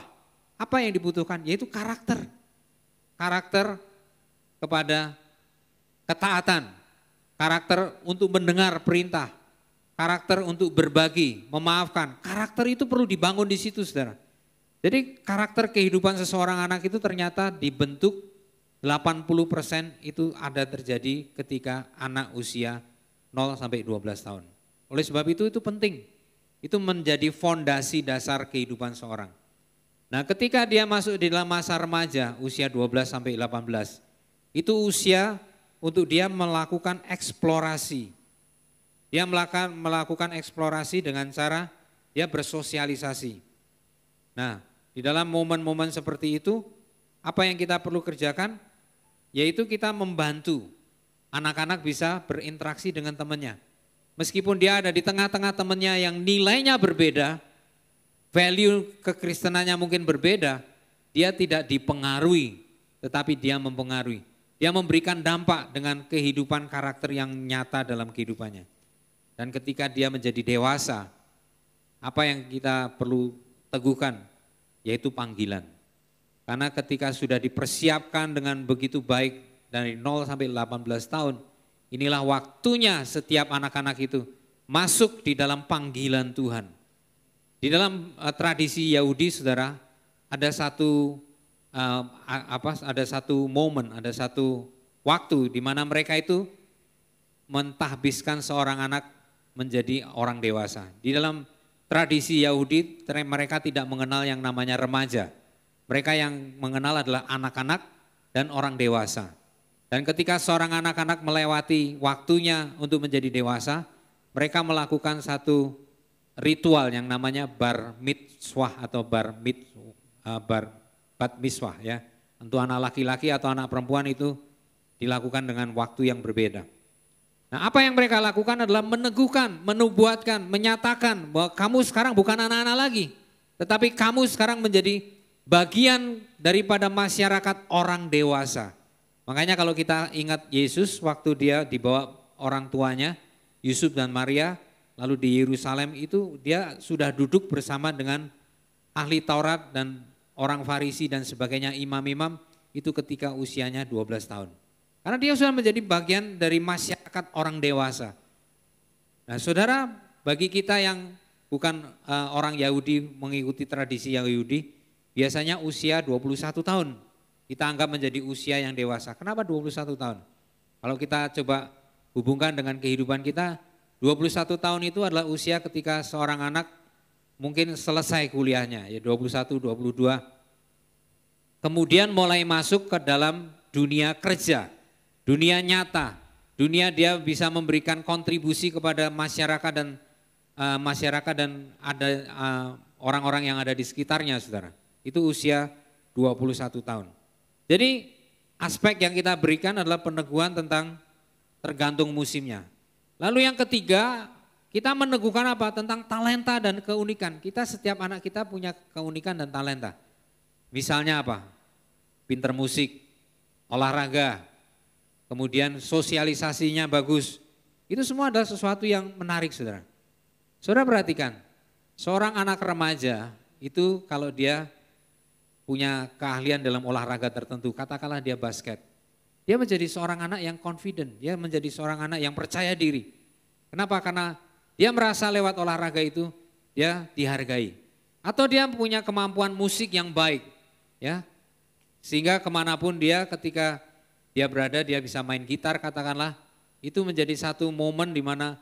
apa yang dibutuhkan? Yaitu karakter. Karakter kepada ketaatan, karakter untuk mendengar perintah, karakter untuk berbagi, memaafkan. Karakter itu perlu dibangun di situ saudara. Jadi karakter kehidupan seseorang anak itu ternyata dibentuk 80% itu ada terjadi ketika anak usia 0 sampai 12 tahun. Oleh sebab itu penting. Itu menjadi fondasi dasar kehidupan seorang. Nah ketika dia masuk di dalam masa remaja usia 12 sampai 18, itu usia untuk dia melakukan eksplorasi. Dia melakukan eksplorasi dengan cara dia bersosialisasi. Nah di dalam momen-momen seperti itu, apa yang kita perlu kerjakan? Yaitu kita membantu anak-anak bisa berinteraksi dengan temannya. Meskipun dia ada di tengah-tengah temannya yang nilainya berbeda, value kekristenannya mungkin berbeda, dia tidak dipengaruhi, tetapi dia mempengaruhi. Dia memberikan dampak dengan kehidupan karakter yang nyata dalam kehidupannya. Dan ketika dia menjadi dewasa, apa yang kita perlu teguhkan? Yaitu panggilan. Karena ketika sudah dipersiapkan dengan begitu baik dari 0 sampai 18 tahun, inilah waktunya setiap anak-anak itu masuk di dalam panggilan Tuhan. Di dalam tradisi Yahudi saudara, ada satu momen, ada satu waktu di mana mereka itu mentahbiskan seorang anak menjadi orang dewasa. Di dalam tradisi Yahudi mereka tidak mengenal yang namanya remaja. Mereka yang mengenal adalah anak-anak dan orang dewasa. Dan ketika seorang anak-anak melewati waktunya untuk menjadi dewasa, mereka melakukan satu ritual yang namanya bar mitzvah atau bat mitzvah ya. Untuk anak laki-laki atau anak perempuan itu dilakukan dengan waktu yang berbeda. Nah apa yang mereka lakukan adalah meneguhkan, menubuatkan, menyatakan bahwa kamu sekarang bukan anak-anak lagi. Tetapi kamu sekarang menjadi bagian daripada masyarakat orang dewasa. Makanya kalau kita ingat Yesus waktu dia dibawa orang tuanya, Yusuf dan Maria, lalu di Yerusalem itu dia sudah duduk bersama dengan ahli Taurat dan orang Farisi dan sebagainya, imam-imam itu ketika usianya 12 tahun. Karena dia sudah menjadi bagian dari masyarakat orang dewasa. Nah saudara, bagi kita yang bukan orang Yahudi mengikuti tradisi Yahudi, biasanya usia 21 tahun. Kita anggap menjadi usia yang dewasa. Kenapa 21 tahun? Kalau kita coba hubungkan dengan kehidupan kita, 21 tahun itu adalah usia ketika seorang anak mungkin selesai kuliahnya, ya 21, 22. Kemudian mulai masuk ke dalam dunia kerja, dunia nyata, dunia dia bisa memberikan kontribusi kepada masyarakat dan ada orang-orang yang ada di sekitarnya saudara. Itu usia 21 tahun. Jadi aspek yang kita berikan adalah peneguhan tentang tergantung musimnya. Lalu yang ketiga, kita meneguhkan apa? Tentang talenta dan keunikan. Setiap anak kita punya keunikan dan talenta. Misalnya apa? Pinter musik, olahraga, kemudian sosialisasinya bagus. Itu semua adalah sesuatu yang menarik, saudara. Saudara perhatikan, seorang anak remaja itu kalau dia punya keahlian dalam olahraga tertentu, katakanlah dia basket. Dia menjadi seorang anak yang confident, dia menjadi seorang anak yang percaya diri. Kenapa? Karena dia merasa lewat olahraga itu dia dihargai. Atau dia punya kemampuan musik yang baik, ya. Sehingga kemanapun dia, ketika dia berada, dia bisa main gitar katakanlah, itu menjadi satu momen di mana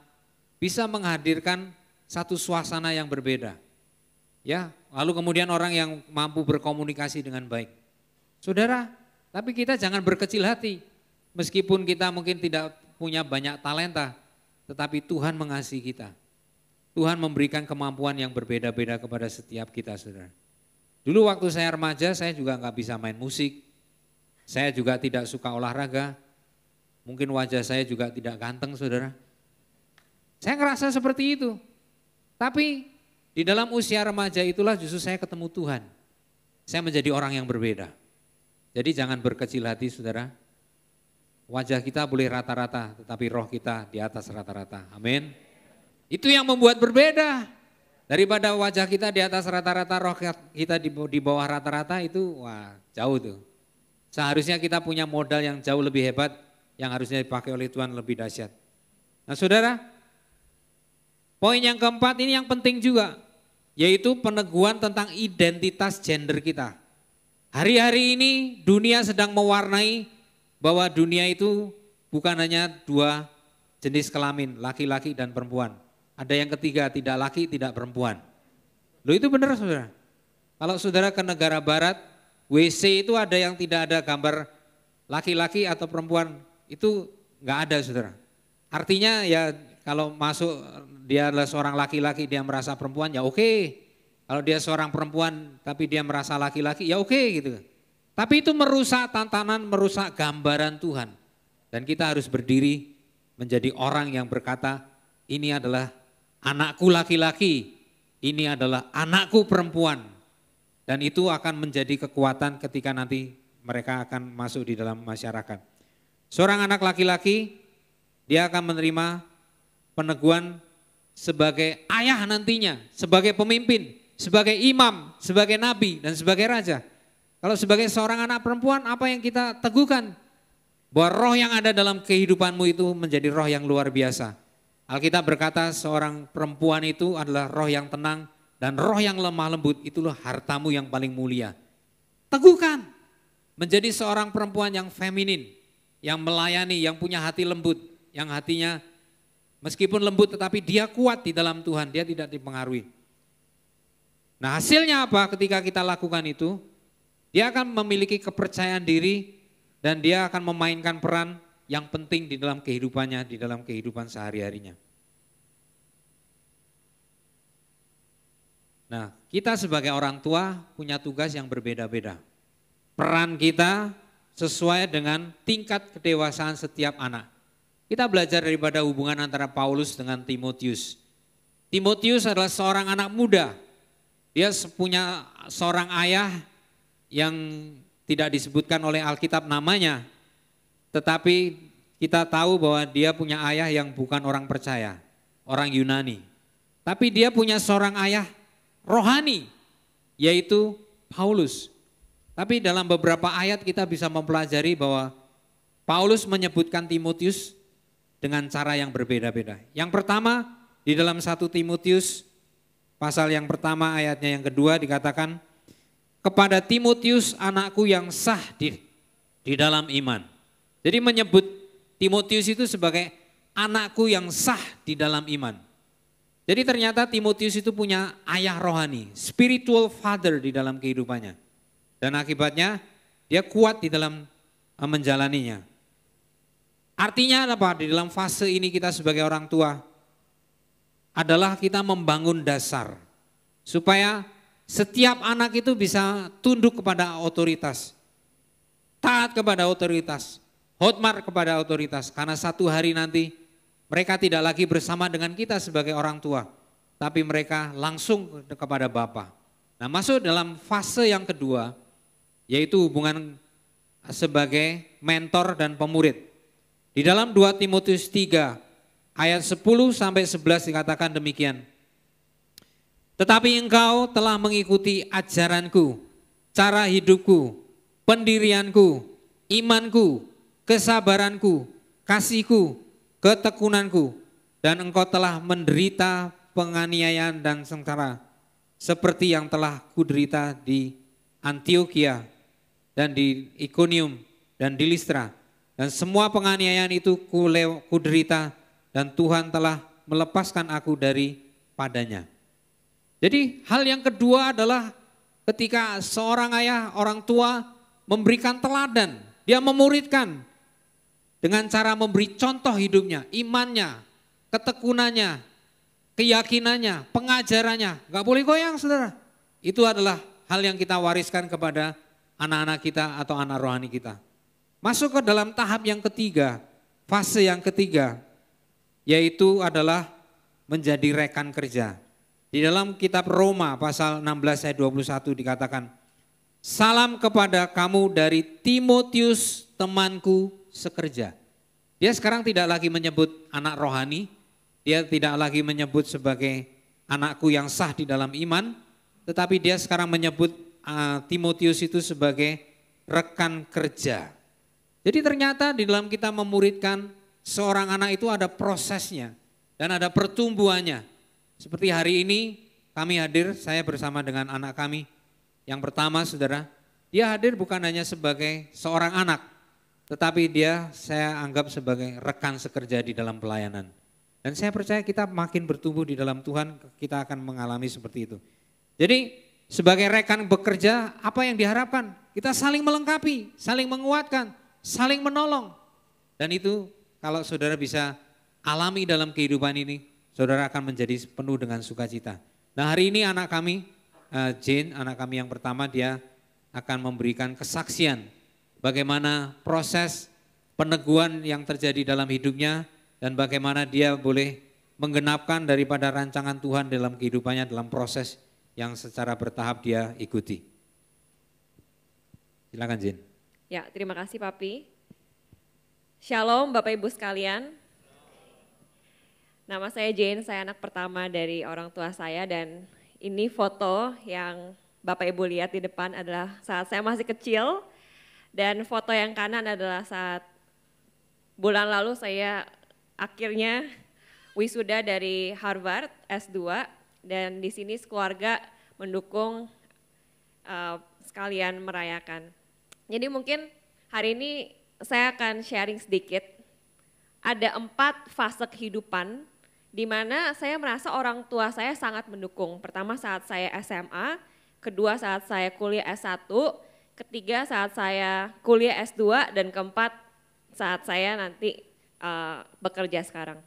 bisa menghadirkan satu suasana yang berbeda. Ya, lalu kemudian orang yang mampu berkomunikasi dengan baik. Saudara, tapi kita jangan berkecil hati. Meskipun kita mungkin tidak punya banyak talenta, tetapi Tuhan mengasihi kita. Tuhan memberikan kemampuan yang berbeda-beda kepada setiap kita, saudara. Dulu waktu saya remaja, saya juga nggak bisa main musik. Saya juga tidak suka olahraga. Mungkin wajah saya juga tidak ganteng, saudara. Saya ngerasa seperti itu. Tapi di dalam usia remaja itulah justru saya ketemu Tuhan. Saya menjadi orang yang berbeda. Jadi jangan berkecil hati, saudara. Wajah kita boleh rata-rata, tetapi roh kita di atas rata-rata. Amin. Itu yang membuat berbeda. Daripada wajah kita di atas rata-rata, roh kita di bawah rata-rata, itu wah jauh tuh. Seharusnya kita punya modal yang jauh lebih hebat, yang harusnya dipakai oleh Tuhan lebih dahsyat. Nah saudara, poin yang keempat ini yang penting juga, yaitu peneguhan tentang identitas gender kita. Hari-hari ini dunia sedang mewarnai bahwa dunia itu bukan hanya dua jenis kelamin, laki-laki dan perempuan. Ada yang ketiga, tidak laki, tidak perempuan. Loh itu benar saudara. Kalau saudara ke negara barat, WC itu ada yang tidak ada gambar laki-laki atau perempuan, itu nggak ada saudara. Artinya ya kalau masuk dia adalah seorang laki-laki, dia merasa perempuan ya oke. Kalau dia seorang perempuan tapi dia merasa laki-laki ya oke gitu. Tapi itu merusak tantangan, merusak gambaran Tuhan. Dan kita harus berdiri menjadi orang yang berkata, ini adalah anakku laki-laki, ini adalah anakku perempuan. Dan itu akan menjadi kekuatan ketika nanti mereka akan masuk di dalam masyarakat. Seorang anak laki-laki, dia akan menerima peneguhan sebagai ayah nantinya, sebagai pemimpin, sebagai imam, sebagai nabi, dan sebagai raja. Kalau sebagai seorang anak perempuan, apa yang kita teguhkan? Bahwa roh yang ada dalam kehidupanmu itu menjadi roh yang luar biasa. Alkitab berkata seorang perempuan itu adalah roh yang tenang dan roh yang lemah lembut, itulah hartamu yang paling mulia. Teguhkan, menjadi seorang perempuan yang feminin, yang melayani, yang punya hati lembut, yang hatinya meskipun lembut tetapi dia kuat di dalam Tuhan, dia tidak dipengaruhi. Nah hasilnya apa ketika kita lakukan itu? Dia akan memiliki kepercayaan diri dan dia akan memainkan peran yang penting di dalam kehidupannya, di dalam kehidupan sehari-harinya. Nah kita sebagai orang tua punya tugas yang berbeda-beda. Peran kita sesuai dengan tingkat kedewasaan setiap anak. Kita belajar daripada hubungan antara Paulus dengan Timotius. Timotius adalah seorang anak muda. Dia punya seorang ayah yang tidak disebutkan oleh Alkitab namanya. Tetapi kita tahu bahwa dia punya ayah yang bukan orang percaya, orang Yunani. Tapi dia punya seorang ayah rohani, yaitu Paulus. Tapi dalam beberapa ayat kita bisa mempelajari bahwa Paulus menyebutkan Timotius dengan cara yang berbeda-beda. Yang pertama di dalam 1 Timotius pasal yang pertama ayatnya yang kedua dikatakan, kepada Timotius anakku yang sah di dalam iman. Jadi menyebut Timotius itu sebagai anakku yang sah di dalam iman. Jadi ternyata Timotius itu punya ayah rohani, spiritual father di dalam kehidupannya. Dan akibatnya dia kuat di dalam menjalaninya. Artinya apa? Di dalam fase ini kita sebagai orang tua adalah kita membangun dasar supaya setiap anak itu bisa tunduk kepada otoritas. taat kepada otoritas, hormat kepada otoritas. Karena satu hari nanti mereka tidak lagi bersama dengan kita sebagai orang tua, tapi mereka langsung kepada Bapa. Nah, masuk dalam fase yang kedua, yaitu hubungan sebagai mentor dan pemurid. Di dalam 2 Timotius 3 ayat 10 sampai 11 dikatakan demikian. Tetapi engkau telah mengikuti ajaranku, cara hidupku, pendirianku, imanku, kesabaranku, kasihku, ketekunanku, dan engkau telah menderita penganiayaan dan sengsara seperti yang telah kuderita di Antiokhia dan di Ikonium dan di Listra. Dan semua penganiayaan itu kuderita dan Tuhan telah melepaskan aku daripadanya. Jadi hal yang kedua adalah ketika seorang ayah, orang tua memberikan teladan, dia memuridkan dengan cara memberi contoh hidupnya, imannya, ketekunannya, keyakinannya, pengajarannya. Gak boleh goyang, saudara. Itu adalah hal yang kita wariskan kepada anak-anak kita atau anak rohani kita. Masuk ke dalam tahap yang ketiga, fase yang ketiga, yaitu adalah menjadi rekan kerja. Di dalam kitab Roma pasal 16 ayat 21 dikatakan, salam kepada kamu dari Timotius temanku sekerja. Dia sekarang tidak lagi menyebut anak rohani, dia tidak lagi menyebut sebagai anakku yang sah di dalam iman, tetapi dia sekarang menyebut Timotius itu sebagai rekan kerja. Jadi ternyata di dalam kita memuridkan seorang anak itu ada prosesnya dan ada pertumbuhannya. Seperti hari ini kami hadir, saya bersama dengan anak kami. Yang pertama saudara, dia hadir bukan hanya sebagai seorang anak, tetapi dia saya anggap sebagai rekan sekerja di dalam pelayanan. Dan saya percaya kita makin bertumbuh di dalam Tuhan, kita akan mengalami seperti itu. Jadi sebagai rekan bekerja, apa yang diharapkan? Kita saling melengkapi, saling menguatkan, saling menolong. Dan itu kalau saudara bisa alami dalam kehidupan ini, saudara akan menjadi penuh dengan sukacita. Nah hari ini anak kami, Jane, anak kami yang pertama, dia akan memberikan kesaksian bagaimana proses peneguhan yang terjadi dalam hidupnya dan bagaimana dia boleh menggenapkan daripada rancangan Tuhan dalam kehidupannya dalam proses yang secara bertahap dia ikuti. Silakan Jane. Ya, terima kasih Papi. Shalom Bapak Ibu sekalian. Nama saya Jane, saya anak pertama dari orang tua saya dan ini foto yang Bapak Ibu lihat di depan adalah saat saya masih kecil dan foto yang kanan adalah saat bulan lalu saya akhirnya wisuda dari Harvard S2 dan di sini keluarga mendukung sekalian merayakan. Jadi mungkin hari ini saya akan sharing sedikit. Ada 4 fase kehidupan di mana saya merasa orang tua saya sangat mendukung. Pertama saat saya SMA, kedua saat saya kuliah S1, ketiga saat saya kuliah S2, dan keempat saat saya nanti bekerja sekarang.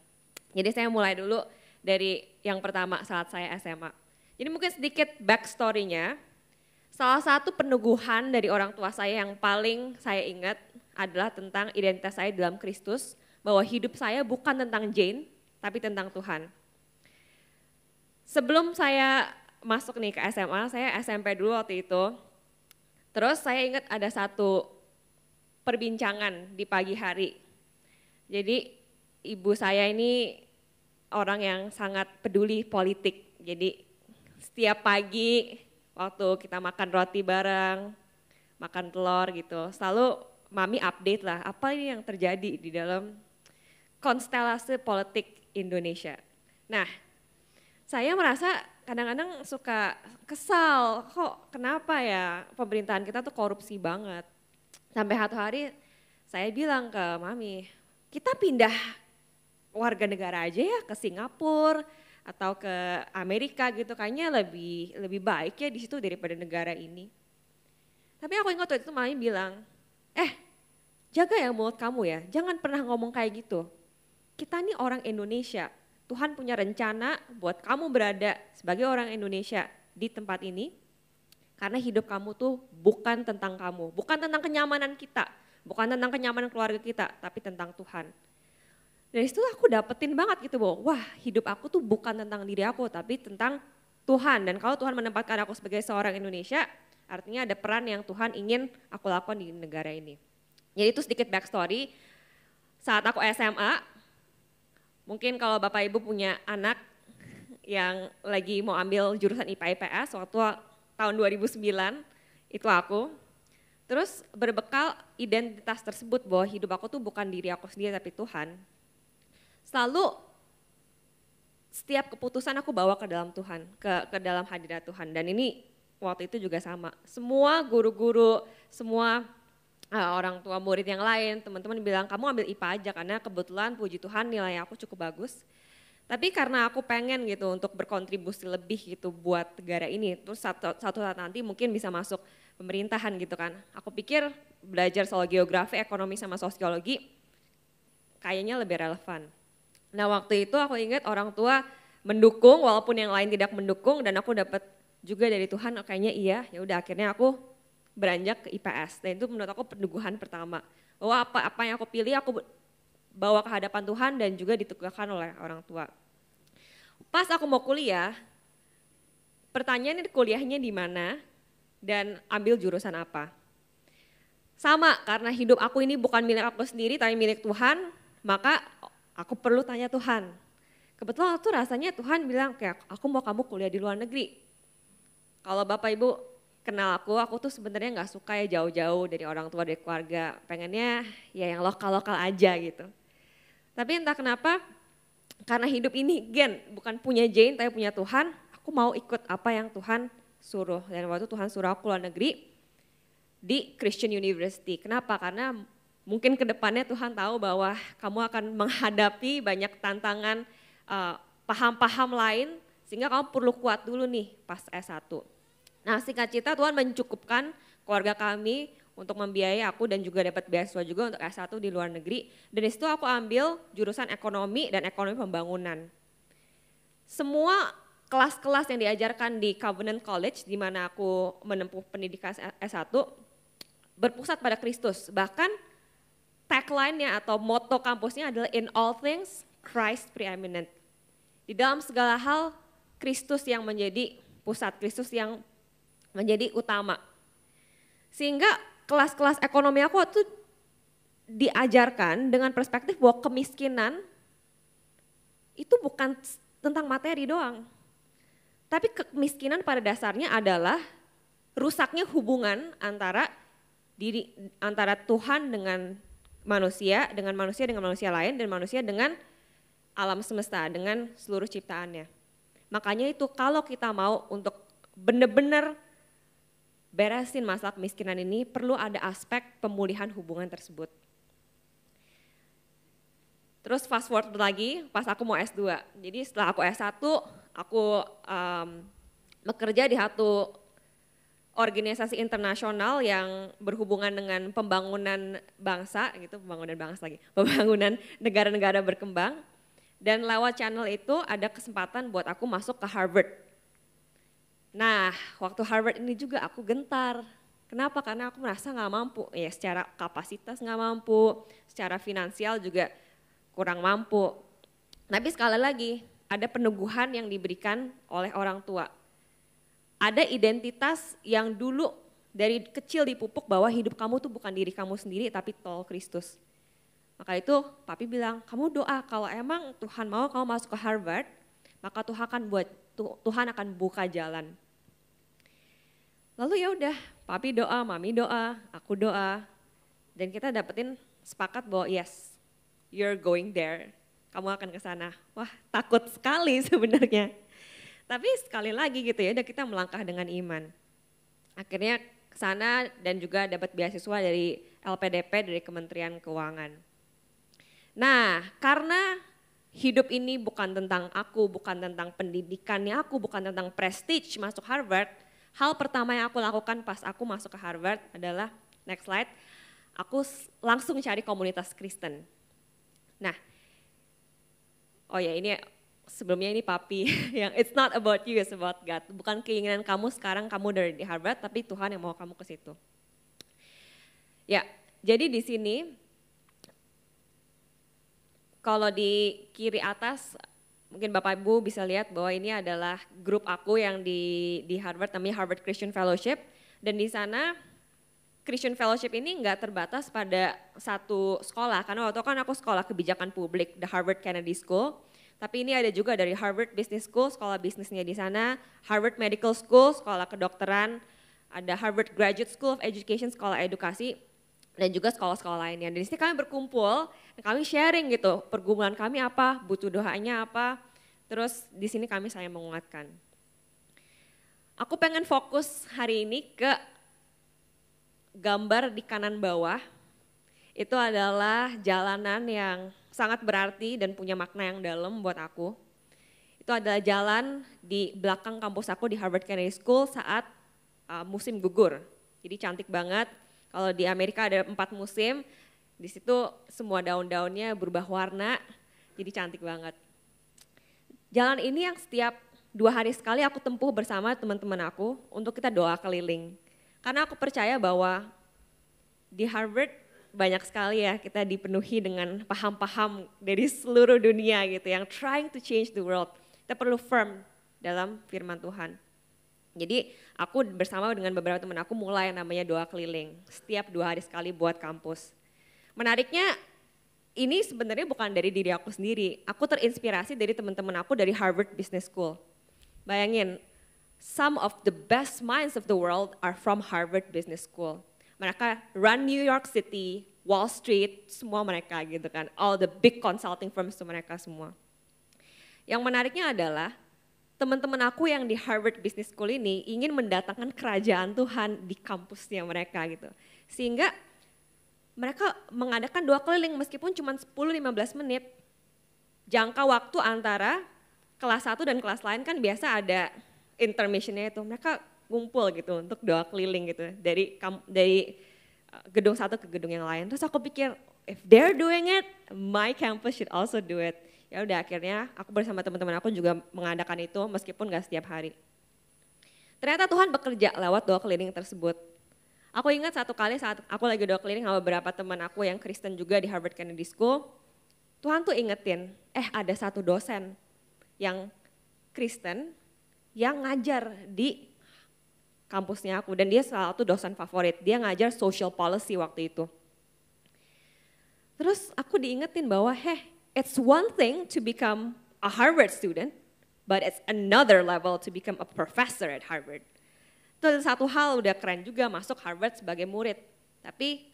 Jadi saya mulai dulu dari yang pertama saat saya SMA. Jadi mungkin sedikit backstory-nya. Salah satu peneguhan dari orang tua saya yang paling saya ingat adalah tentang identitas saya dalam Kristus, bahwa hidup saya bukan tentang Jane, tapi tentang Tuhan. Sebelum saya masuk nih ke SMA, saya SMP dulu waktu itu. Terus saya ingat ada satu perbincangan di pagi hari. Jadi ibu saya ini orang yang sangat peduli politik. Jadi setiap pagi waktu kita makan roti bareng, makan telur gitu, selalu mami update lah apa ini yang terjadi di dalam konstelasi politik Indonesia. Nah, saya merasa kadang-kadang suka kesal, kok kenapa ya pemerintahan kita tuh korupsi banget. Sampai satu hari saya bilang ke mami, kita pindah warga negara aja ya ke Singapura atau ke Amerika gitu, kayaknya lebih baik ya di situ daripada negara ini. Tapi aku ingat waktu itu mami bilang, jaga ya mulut kamu ya, jangan pernah ngomong kayak gitu. Kita nih orang Indonesia, Tuhan punya rencana buat kamu berada sebagai orang Indonesia di tempat ini. Karena hidup kamu tuh bukan tentang kamu, bukan tentang kenyamanan kita, bukan tentang kenyamanan keluarga kita, tapi tentang Tuhan. Dari situ aku dapetin banget gitu bahwa wah hidup aku tuh bukan tentang diri aku, tapi tentang Tuhan. Dan kalau Tuhan menempatkan aku sebagai seorang Indonesia, artinya ada peran yang Tuhan ingin aku lakukan di negara ini. Jadi itu sedikit backstory. Saat aku SMA, mungkin kalau Bapak Ibu punya anak yang lagi mau ambil jurusan IPA IPS waktu tahun 2009, itu aku. Terus berbekal identitas tersebut bahwa hidup aku tuh bukan diri aku sendiri tapi Tuhan. Selalu setiap keputusan aku bawa ke dalam Tuhan, ke dalam hadirat Tuhan. Dan ini waktu itu juga sama. Semua guru-guru, semua orang tua murid yang lain, teman-teman bilang kamu ambil IPA aja karena kebetulan puji Tuhan nilai aku cukup bagus. Tapi karena aku pengen gitu untuk berkontribusi lebih gitu buat negara ini, terus satu saat nanti mungkin bisa masuk pemerintahan gitu kan. Aku pikir belajar soal geografi, ekonomi sama sosiologi kayaknya lebih relevan. Nah waktu itu aku ingat orang tua mendukung walaupun yang lain tidak mendukung dan aku dapat juga dari Tuhan kayaknya iya, ya udah akhirnya aku beranjak ke IPS. Dan itu menurut aku peneguhan pertama. Bahwa apa yang aku pilih aku bawa ke hadapan Tuhan dan juga diteguhkan oleh orang tua. Pas aku mau kuliah, pertanyaannya kuliahnya di mana dan ambil jurusan apa. Sama karena hidup aku ini bukan milik aku sendiri tapi milik Tuhan, maka aku perlu tanya Tuhan. Kebetulan tuh rasanya Tuhan bilang kayak aku mau kamu kuliah di luar negeri. Kalau Bapak Ibu kenal aku tuh sebenarnya nggak suka ya jauh-jauh dari orang tua, dari keluarga. Pengennya ya yang lokal-lokal aja gitu. Tapi entah kenapa, karena hidup ini bukan punya Jane tapi punya Tuhan, aku mau ikut apa yang Tuhan suruh. Dan waktu Tuhan suruh aku keluar negeri di Christian University. Kenapa? Karena mungkin ke depannya Tuhan tahu bahwa kamu akan menghadapi banyak tantangan, paham-paham lain, sehingga kamu perlu kuat dulu nih pas S1. Nah singkat cerita Tuhan mencukupkan keluarga kami untuk membiayai aku dan juga dapat beasiswa juga untuk S1 di luar negeri. Dan di situ aku ambil jurusan ekonomi dan ekonomi pembangunan. Semua kelas-kelas yang diajarkan di Covenant College di mana aku menempuh pendidikan S1 berpusat pada Kristus. Bahkan tagline-nya atau motto kampusnya adalah in all things Christ preeminent. Di dalam segala hal Kristus yang menjadi pusat, Kristus yang menjadi utama. Sehingga kelas-kelas ekonomi aku itu diajarkan dengan perspektif bahwa kemiskinan itu bukan tentang materi doang. Tapi kemiskinan pada dasarnya adalah rusaknya hubungan antara Tuhan dengan manusia dengan manusia lain, dan manusia dengan alam semesta, dengan seluruh ciptaannya. Makanya itu kalau kita mau untuk benar-benar beresin masalah kemiskinan ini, perlu ada aspek pemulihan hubungan tersebut. Terus fast forward lagi, pas aku mau S2. Jadi setelah aku S1, aku bekerja di satu organisasi internasional yang berhubungan dengan pembangunan bangsa, gitu, pembangunan negara-negara berkembang. Dan lewat channel itu ada kesempatan buat aku masuk ke Harvard. Nah, waktu Harvard ini juga aku gentar. Kenapa? Karena aku merasa nggak mampu, ya secara kapasitas nggak mampu, secara finansial juga kurang mampu. Tapi sekali lagi, ada peneguhan yang diberikan oleh orang tua. Ada identitas yang dulu dari kecil dipupuk bahwa hidup kamu tuh bukan diri kamu sendiri tapi tol Kristus. Maka itu papi bilang, kamu doa kalau emang Tuhan mau kamu masuk ke Harvard, maka Tuhan akan buka jalan. Lalu ya udah, papi doa, mami doa, aku doa, dan kita dapetin sepakat bahwa yes, you're going there, kamu akan ke sana. Wah, takut sekali sebenarnya. Tapi sekali lagi gitu ya, udah kita melangkah dengan iman. Akhirnya ke sana dan juga dapat beasiswa dari LPDP, dari Kementerian Keuangan. Nah, karena hidup ini bukan tentang aku, bukan tentang pendidikannya aku, bukan tentang prestige masuk Harvard, hal pertama yang aku lakukan pas aku masuk ke Harvard adalah, next slide, aku langsung cari komunitas Kristen. Nah, oh ya ini sebelumnya ini papi, yang it's not about you, it's about God. Bukan keinginan kamu sekarang kamu dari di Harvard, tapi Tuhan yang mau kamu ke situ. Ya, jadi di sini, kalau di kiri atas, mungkin Bapak Ibu bisa lihat bahwa ini adalah grup aku yang di Harvard, namanya Harvard Christian Fellowship. Dan di sana Christian Fellowship ini nggak terbatas pada satu sekolah, karena waktu kan aku sekolah kebijakan publik, the Harvard Kennedy School. Tapi ini ada juga dari Harvard Business School, sekolah bisnisnya di sana, Harvard Medical School, sekolah kedokteran, ada Harvard Graduate School of Education, sekolah edukasi, dan juga sekolah-sekolah lainnya. Dan di sini kami berkumpul, kami sharing gitu, pergumulan kami apa, butuh doanya apa, terus di sini kami saling menguatkan. Aku pengen fokus hari ini ke gambar di kanan bawah, itu adalah jalanan yang sangat berarti dan punya makna yang dalam buat aku. Itu adalah jalan di belakang kampus aku di Harvard Kennedy School saat musim gugur. Jadi cantik banget. Kalau di Amerika ada 4 musim, di situ semua daun-daunnya berubah warna, jadi cantik banget. Jalan ini yang setiap 2 hari sekali aku tempuh bersama teman-teman aku untuk kita doa keliling. Karena aku percaya bahwa di Harvard banyak sekali ya kita dipenuhi dengan paham-paham dari seluruh dunia gitu yang trying to change the world. Kita perlu firm dalam firman Tuhan. Jadi aku bersama dengan beberapa teman aku mulai namanya doa keliling. Setiap 2 hari sekali buat kampus. Menariknya ini sebenarnya bukan dari diri aku sendiri. Aku terinspirasi dari teman-teman aku dari Harvard Business School. Bayangin, some of the best minds of the world are from Harvard Business School. Mereka run New York City, Wall Street, semua mereka gitu kan. All the big consulting firms itu mereka semua. Yang menariknya adalah teman-teman aku yang di Harvard Business School ini ingin mendatangkan kerajaan Tuhan di kampusnya mereka gitu. Sehingga mereka mengadakan doa keliling meskipun cuma 10-15 menit. Jangka waktu antara kelas 1 dan kelas lain kan biasa ada intermissionnya itu. Mereka ngumpul gitu untuk doa keliling gitu dari gedung satu ke gedung yang lain. Terus aku pikir if they're doing it, my campus should also do it. Ya udah akhirnya aku bersama teman-teman aku juga mengadakan itu meskipun gak setiap hari. Ternyata Tuhan bekerja lewat doa keliling tersebut. Aku ingat satu kali saat aku lagi doa keliling sama beberapa teman aku yang Kristen juga di Harvard Kennedy School, Tuhan tuh ingetin, ada satu dosen yang Kristen yang ngajar di kampusnya aku dan dia salah satu dosen favorit. Dia ngajar social policy waktu itu. Terus aku diingetin bahwa it's one thing to become a Harvard student, but it's another level to become a professor at Harvard. Itu satu hal udah keren juga masuk Harvard sebagai murid. Tapi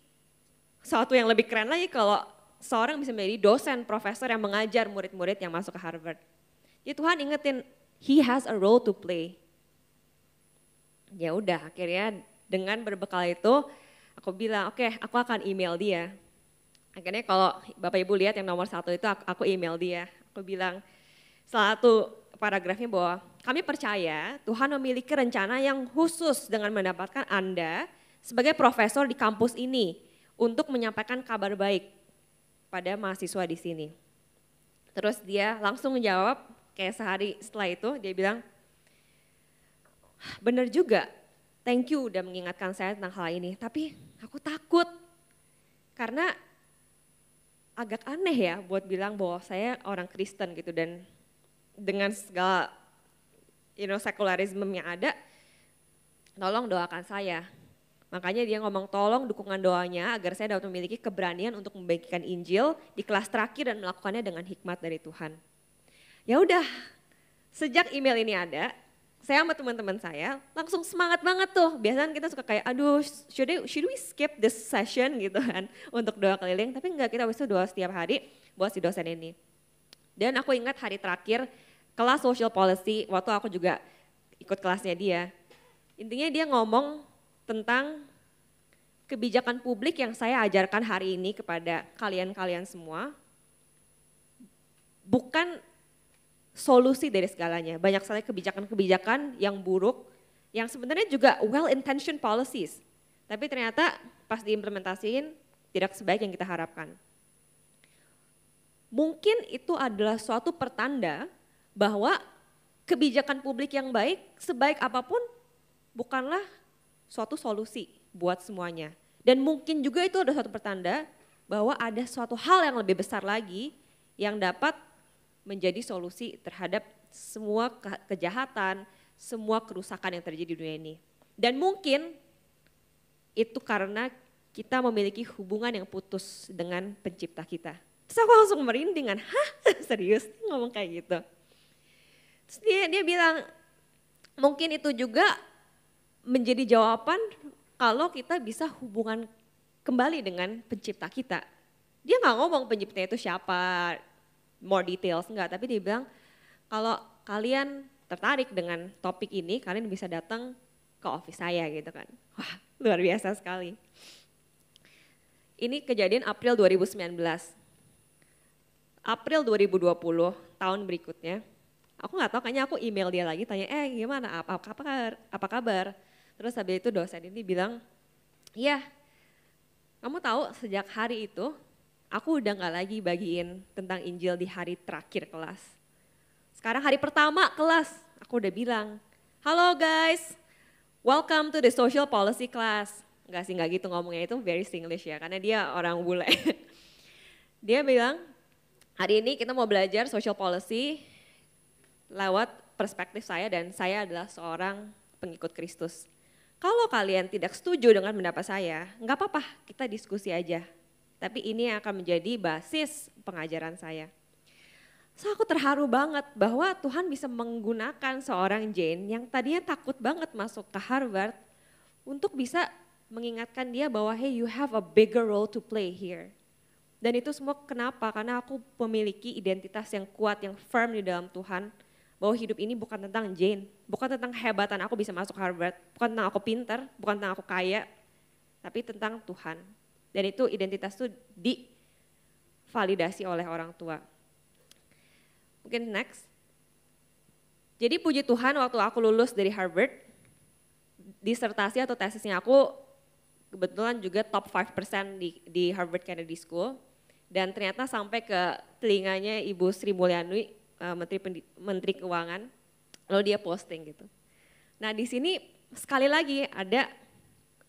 sesuatu yang lebih keren lagi kalau seorang bisa menjadi dosen, profesor yang mengajar murid-murid yang masuk ke Harvard. Jadi Tuhan ingetin, he has a role to play. Ya udah akhirnya dengan berbekal itu aku bilang oke, aku akan email dia. Akhirnya kalau Bapak Ibu lihat yang nomor 1 itu aku email dia. Aku bilang salah satu paragrafnya bahwa kami percaya Tuhan memiliki rencana yang khusus dengan mendapatkan Anda sebagai profesor di kampus ini untuk menyampaikan kabar baik pada mahasiswa di sini. Terus dia langsung menjawab kayak sehari setelah itu dia bilang, benar juga, thank you udah mengingatkan saya tentang hal ini. Tapi aku takut karena agak aneh ya buat bilang bahwa saya orang Kristen gitu dan dengan segala sekularisme yang ada, tolong doakan saya. Makanya dia ngomong tolong dukungan doanya agar saya dapat memiliki keberanian untuk membagikan Injil di kelas terakhir dan melakukannya dengan hikmat dari Tuhan. Ya udah, sejak email ini ada, saya sama teman-teman saya langsung semangat banget tuh. Biasanya kita suka kayak, aduh should we skip this session gitu kan untuk doa keliling. Tapi enggak, kita bisa doa setiap hari buat si dosen ini. Dan aku ingat hari terakhir kelas social policy, waktu aku juga ikut kelasnya dia. Intinya dia ngomong tentang kebijakan publik yang saya ajarkan hari ini kepada kalian-kalian semua. Bukan solusi dari segalanya. Banyak sekali kebijakan-kebijakan yang buruk, yang sebenarnya juga well-intentioned policies. Tapi ternyata pas diimplementasiin tidak sebaik yang kita harapkan. Mungkin itu adalah suatu pertanda bahwa kebijakan publik yang baik, sebaik apapun bukanlah suatu solusi buat semuanya. Dan mungkin juga itu ada suatu pertanda bahwa ada suatu hal yang lebih besar lagi yang dapat menjadi solusi terhadap semua kejahatan, semua kerusakan yang terjadi di dunia ini. Dan mungkin itu karena kita memiliki hubungan yang putus dengan pencipta kita. Terus aku langsung merinding kan, hah serius ngomong kayak gitu. Terus dia bilang, mungkin itu juga menjadi jawaban kalau kita bisa hubungan kembali dengan pencipta kita. Dia nggak ngomong penciptanya itu siapa, more details enggak, tapi dia bilang kalau kalian tertarik dengan topik ini, kalian bisa datang ke office saya gitu kan. Wah luar biasa sekali. Ini kejadian April 2019. April 2020, tahun berikutnya, aku nggak tahu, kayaknya aku email dia lagi tanya, gimana, apa kabar? Terus habis itu dosen ini bilang, iya, kamu tahu sejak hari itu aku udah nggak lagi bagiin tentang Injil di hari terakhir kelas. Sekarang hari pertama kelas, aku udah bilang, halo guys, welcome to the social policy class. Enggak gitu ngomongnya, itu very Singlish ya, karena dia orang bule. Dia bilang, hari ini kita mau belajar social policy lewat perspektif saya, dan saya adalah seorang pengikut Kristus. Kalau kalian tidak setuju dengan pendapat saya, nggak apa-apa, kita diskusi aja. Tapi ini akan menjadi basis pengajaran saya. So aku terharu banget bahwa Tuhan bisa menggunakan seorang Jane yang tadinya takut banget masuk ke Harvard untuk bisa mengingatkan dia bahwa hey, you have a bigger role to play here. Dan itu semua kenapa? Karena aku memiliki identitas yang kuat, yang firm di dalam Tuhan. Bahwa hidup ini bukan tentang Jane, bukan tentang hebatan aku bisa masuk Harvard, bukan tentang aku pintar, bukan tentang aku kaya, tapi tentang Tuhan. Dan itu identitas itu divalidasi oleh orang tua. Mungkin next. Jadi puji Tuhan waktu aku lulus dari Harvard, disertasi atau tesisnya aku kebetulan juga top 5% di Harvard Kennedy School. Dan ternyata sampai ke telinganya Ibu Sri Mulyani, Menteri Keuangan, lalu dia posting gitu. Nah di sini sekali lagi ada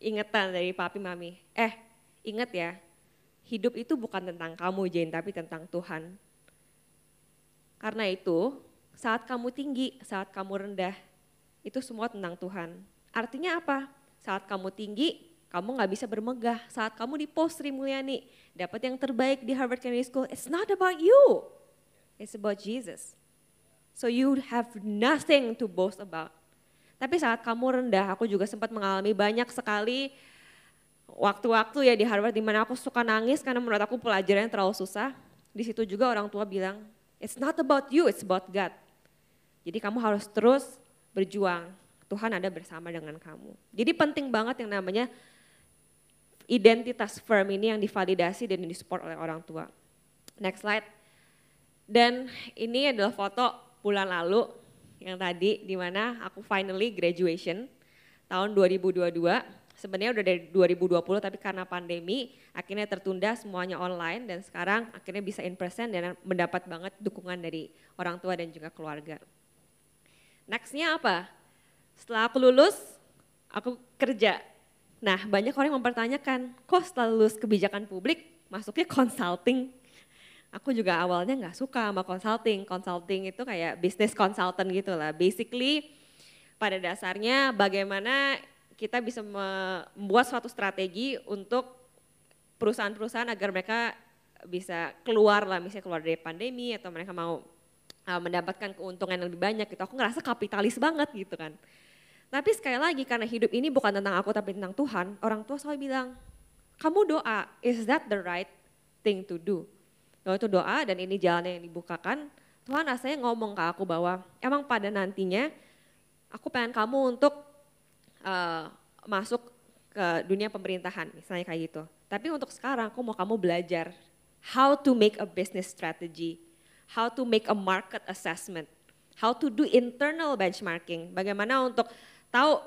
ingatan dari papi mami, ingat ya, hidup itu bukan tentang kamu Jane, tapi tentang Tuhan. Karena itu saat kamu tinggi, saat kamu rendah, itu semua tentang Tuhan. Artinya apa? Saat kamu tinggi, kamu gak bisa bermegah. Saat kamu di post Sri Mulyani, dapat yang terbaik di Harvard Kennedy School, it's not about you. It's about Jesus. So you have nothing to boast about. Tapi saat kamu rendah, aku juga sempat mengalami banyak sekali waktu-waktu ya di Harvard di mana aku suka nangis karena menurut aku pelajarannya terlalu susah. Di situ juga orang tua bilang, it's not about you, it's about God. Jadi kamu harus terus berjuang. Tuhan ada bersama dengan kamu. Jadi penting banget yang namanya identitas firm ini yang divalidasi dan disupport oleh orang tua. Next slide. Dan ini adalah foto bulan lalu yang tadi di mana aku finally graduation tahun 2022. Sebenarnya udah dari 2020 tapi karena pandemi akhirnya tertunda semuanya online dan sekarang akhirnya bisa in person dan mendapat banget dukungan dari orang tua dan juga keluarga. Nextnya apa? Setelah aku lulus, aku kerja. Nah banyak orang yang mempertanyakan, kok setelah lulus kebijakan publik masuknya consulting? Aku juga awalnya nggak suka sama consulting itu kayak business consultant gitu lah. Basically pada dasarnya bagaimana kita bisa membuat suatu strategi untuk perusahaan-perusahaan agar mereka bisa keluar lah, misalnya keluar dari pandemi atau mereka mau mendapatkan keuntungan yang lebih banyak gitu. Aku ngerasa kapitalis banget gitu kan. Tapi sekali lagi karena hidup ini bukan tentang aku tapi tentang Tuhan, orang tua selalu bilang, kamu doa, is that the right thing to do? Kalau itu doa dan ini jalannya yang dibukakan, Tuhan rasanya ngomong ke aku bahwa emang pada nantinya aku pengen kamu untuk masuk ke dunia pemerintahan, misalnya kayak gitu. Tapi untuk sekarang aku mau kamu belajar how to make a business strategy, how to make a market assessment, how to do internal benchmarking, bagaimana untuk tahu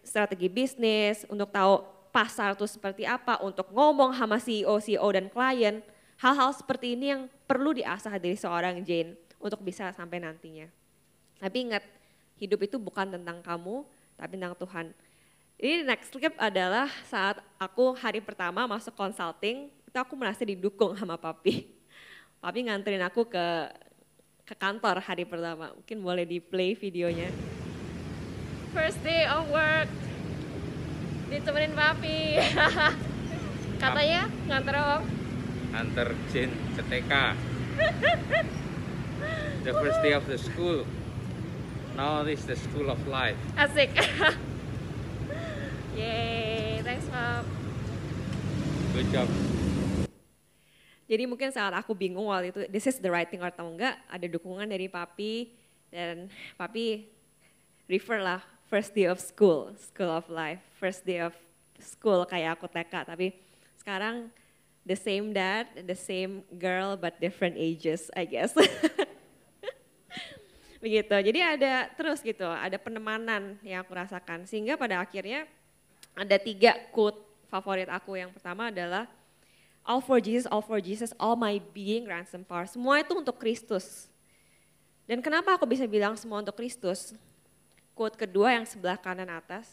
strategi bisnis, untuk tahu pasar itu seperti apa, untuk ngomong sama CEO dan klien. Hal-hal seperti ini yang perlu diasah dari seorang Jane untuk bisa sampai nantinya. Tapi ingat, hidup itu bukan tentang kamu, tapi tentang Tuhan. Ini next step adalah saat aku hari pertama masuk consulting, itu aku merasa didukung sama papi. Papi nganterin aku ke kantor hari pertama. Mungkin boleh di play videonya. First day of work, ditemenin papi. Katanya nganter apa? Antar Jin ke TK. The first day of the school. Now this is the school of life. Asik. Yeay, thanks Pap. Good job. Jadi mungkin saat aku bingung waktu itu, this is the right thing atau enggak, ada dukungan dari papi. Dan papi refer lah, first day of school, school of life. First day of school kayak aku TK, tapi sekarang the same dad, the same girl, but different ages, I guess. Begitu, jadi ada terus gitu, ada penemanan yang aku rasakan. Sehingga pada akhirnya ada 3 quote favorit aku. Yang pertama adalah, all for Jesus, all my being ransom power. Semua itu untuk Kristus. Dan kenapa aku bisa bilang semua untuk Kristus? Quote kedua yang sebelah kanan atas,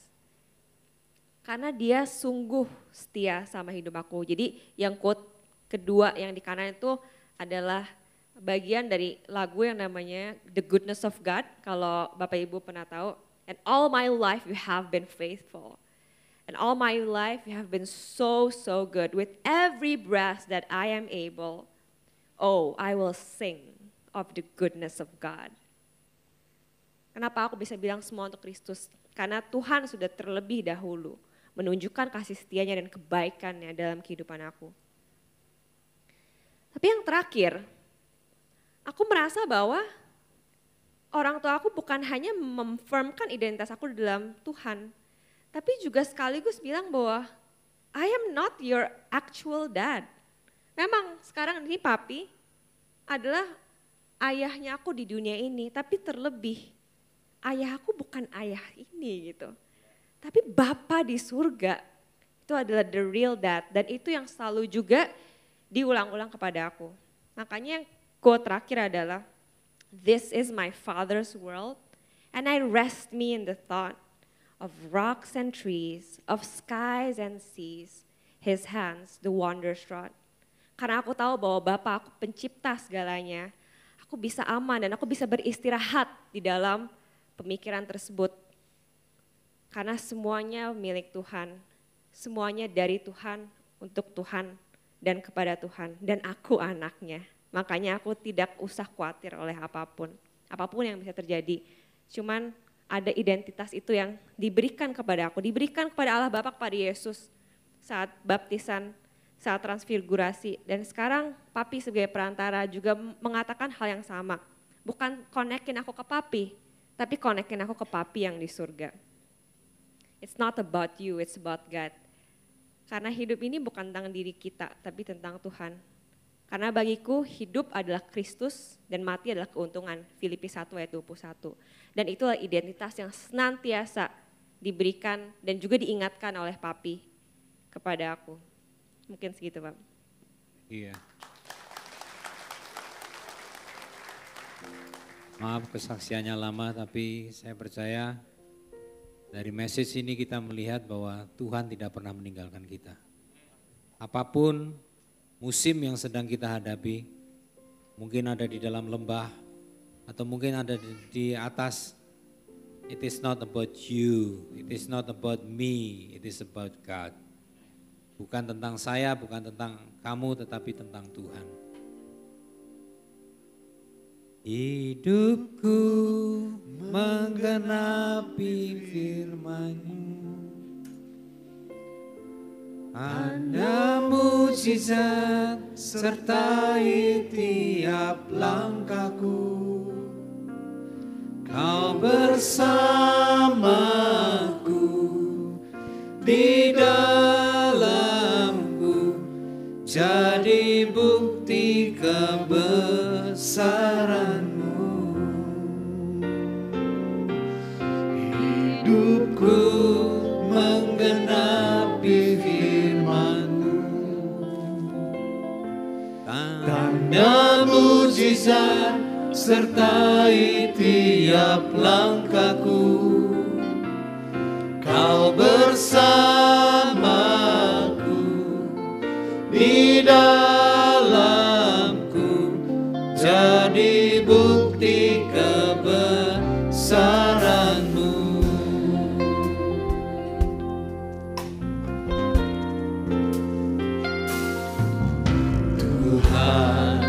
karena dia sungguh setia sama hidup aku. Jadi yang quote kedua yang di kanan itu adalah bagian dari lagu yang namanya The Goodness of God. Kalau Bapak Ibu pernah tahu. And all my life you have been faithful. And all my life you have been so good. With every breath that I am able, oh, I will sing of the goodness of God. Kenapa aku bisa bilang semua untuk Kristus? Karena Tuhan sudah terlebih dahulu menunjukkan kasih setianya dan kebaikannya dalam kehidupan aku. Tapi yang terakhir, aku merasa bahwa orang tua aku bukan hanya memfirmkan identitas aku di dalam Tuhan, tapi juga sekaligus bilang bahwa I am not your actual dad. Memang sekarang ini papi adalah ayahnya aku di dunia ini, tapi terlebih ayah aku bukan ayah ini gitu. Tapi Bapa di surga itu adalah the real dad, dan itu yang selalu juga diulang-ulang kepada aku. Makanya yang quote terakhir adalah, this is my Father's world and I rest me in the thought of rocks and trees, of skies and seas, his hands the wonders wrought. Karena aku tahu bahwa Bapa aku pencipta segalanya, aku bisa aman dan aku bisa beristirahat di dalam pemikiran tersebut. Karena semuanya milik Tuhan, semuanya dari Tuhan, untuk Tuhan, dan kepada Tuhan. Dan aku anaknya, makanya aku tidak usah khawatir oleh apapun yang bisa terjadi. Cuman ada identitas itu yang diberikan kepada aku, diberikan kepada Allah Bapa, kepada Yesus saat baptisan, saat transfigurasi. Dan sekarang papi sebagai perantara juga mengatakan hal yang sama. Bukan konekin aku ke papi, tapi konekin aku ke papi yang di surga. It's not about you, it's about God. Karena hidup ini bukan tentang diri kita, tapi tentang Tuhan. Karena bagiku hidup adalah Kristus dan mati adalah keuntungan. Filipi 1 ayat 21. Dan itulah identitas yang senantiasa diberikan dan juga diingatkan oleh papi kepada aku. Mungkin segitu, Pak. Iya. Maaf kesaksiannya lama, tapi saya percaya dari message ini kita melihat bahwa Tuhan tidak pernah meninggalkan kita. Apapun musim yang sedang kita hadapi, mungkin ada di dalam lembah atau mungkin ada di atas, it is not about you, it is not about me, it is about God. Bukan tentang saya, bukan tentang kamu, tetapi tentang Tuhan. Hidupku menggenapi firman-Mu, ada mujizat sertai tiap langkahku. Kau bersamaku di dalamku, jadi bukti kebesaran-Mu. Hidupku menggenapi firman-Mu, tanda mujizat sertai tiap langkahku. Kau bersamaku, di dalamku, jadi bukti kebesaran-Mu. Tuhan,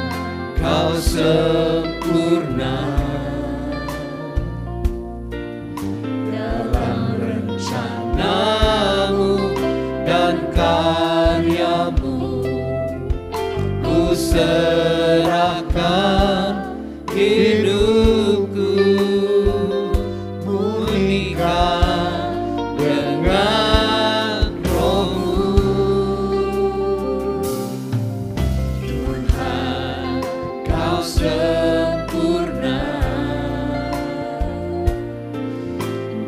Kau sempurna dalam rencana-Mu dan karya-Mu. Ku serahkan hidupku, murnikan dengan Roh-Mu. Tuhan, Kau sempurna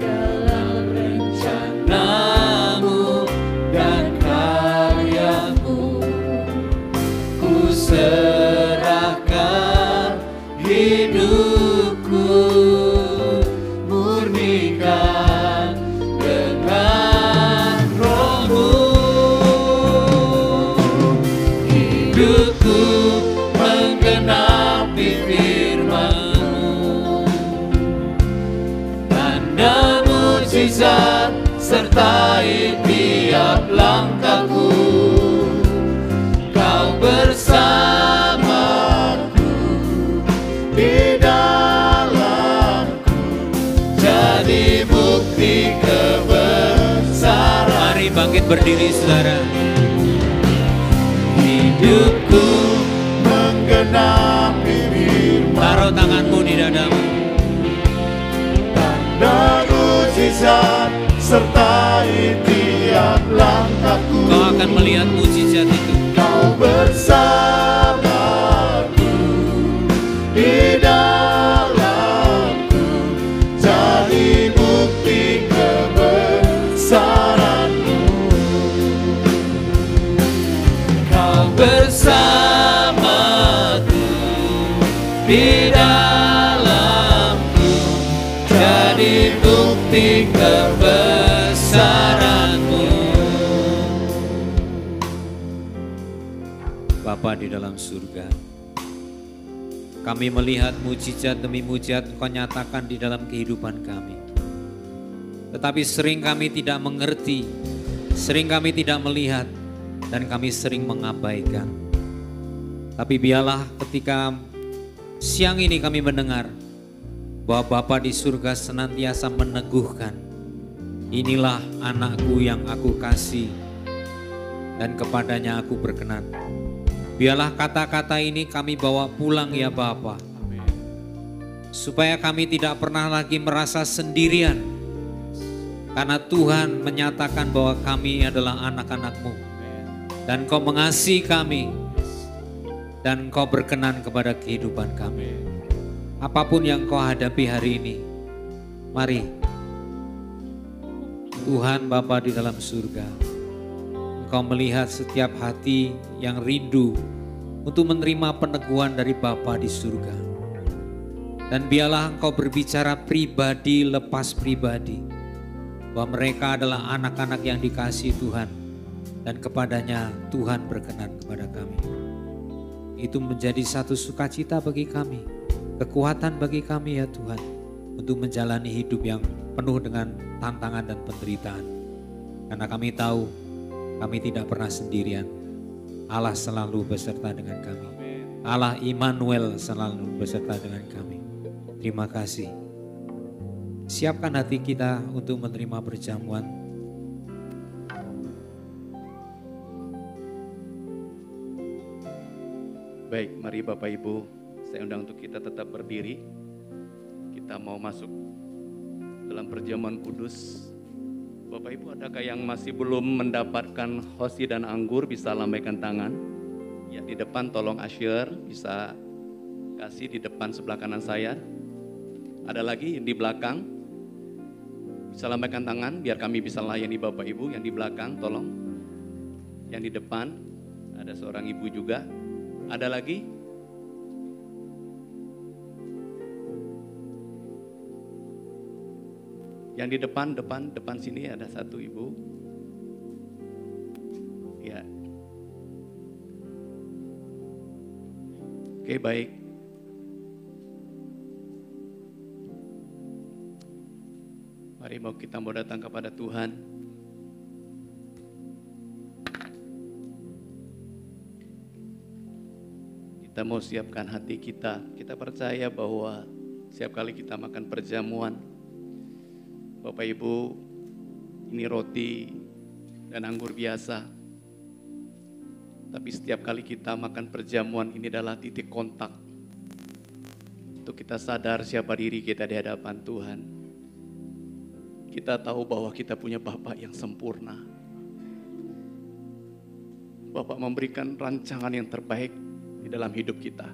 dalam rencana-Mu dan karya-Mu. Ku serahkan hidupku, murnikan dengan Roh-Mu. Hidupku menggenapi firman-Mu, tanda mujizat sertai tiap langkahku. Kau bersamaku, di dalamku, jadi bukti kebesaran. Mari bangkit berdiri saudara. Hidupku menggenapi firman, Taruh tanganmu di dadamu. tanda mujizat sertai tiap langkahku. Kau akan melihat mujizat itu. Kau bersamaku, di dalamku, jadi bukti kebesaran-Mu. Kau bersamaku, di dalamku, jadi bukti kebesaran-Mu. Bapa di dalam surga, kami melihat mujizat demi mujizat Engkau nyatakan di dalam kehidupan kami. Tetapi sering kami tidak mengerti, sering kami tidak melihat, dan kami sering mengabaikan. Tapi biarlah ketika siang ini kami mendengar bahwa Bapa di surga senantiasa meneguhkan, inilah anakku yang aku kasih dan kepadanya aku berkenan. Biarlah kata-kata ini kami bawa pulang ya Bapa, supaya kami tidak pernah lagi merasa sendirian, karena Tuhan menyatakan bahwa kami adalah anak-anak-Mu, dan Kau mengasihi kami, dan Kau berkenan kepada kehidupan kami. Apapun yang Kau hadapi hari ini, mari Tuhan Bapa di dalam surga, Engkau melihat setiap hati yang rindu untuk menerima peneguhan dari Bapa di surga. Dan biarlah Engkau berbicara pribadi lepas pribadi, bahwa mereka adalah anak-anak yang dikasihi Tuhan, dan kepadanya Tuhan berkenan kepada kami. Itu menjadi satu sukacita bagi kami, kekuatan bagi kami ya Tuhan, untuk menjalani hidup yang penuh dengan tantangan dan penderitaan. Karena kami tahu kami tidak pernah sendirian. Allah selalu beserta dengan kami. Allah Immanuel selalu beserta dengan kami. Terima kasih. Siapkan hati kita untuk menerima perjamuan. Baik, mari Bapak Ibu, saya undang untuk kita tetap berdiri. Kita mau masuk dalam perjamuan kudus. Bapak Ibu, adakah yang masih belum mendapatkan hosti dan anggur, bisa lambaikan tangan. Ya, di depan tolong usher bisa kasih di depan sebelah kanan saya. Ada lagi yang di belakang, bisa lambaikan tangan biar kami bisa layani Bapak Ibu. Yang di belakang tolong. Yang di depan ada seorang ibu juga. Ada lagi? Yang di depan sini ada satu ibu. Ya. Oke, baik. Mari kita mau datang kepada Tuhan. Kita mau siapkan hati kita. Kita percaya bahwa setiap kali kita makan perjamuan, Bapak Ibu, ini roti dan anggur biasa. Tapi setiap kali kita makan perjamuan, ini adalah titik kontak untuk kita sadar siapa diri kita di hadapan Tuhan. Kita tahu bahwa kita punya Bapa yang sempurna. Bapa memberikan rancangan yang terbaik di dalam hidup kita.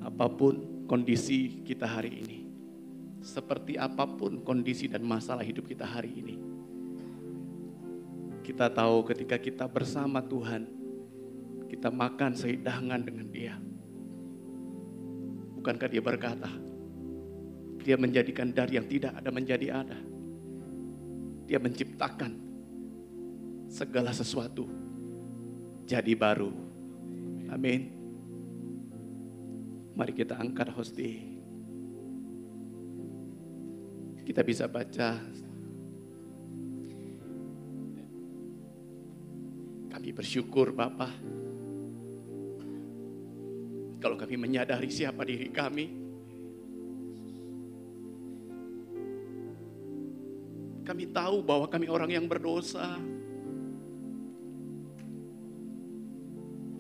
Apapun kondisi kita hari ini, seperti apapun kondisi dan masalah hidup kita hari ini, kita tahu ketika kita bersama Tuhan, kita makan sehidangan dengan Dia. Bukankah Dia berkata, Dia menjadikan dari yang tidak ada menjadi ada. Dia menciptakan segala sesuatu jadi baru. Amin. Mari kita angkat hosti. Kita bisa baca. Kami bersyukur Bapa, kalau kami menyadari siapa diri kami. Kami tahu bahwa kami orang yang berdosa.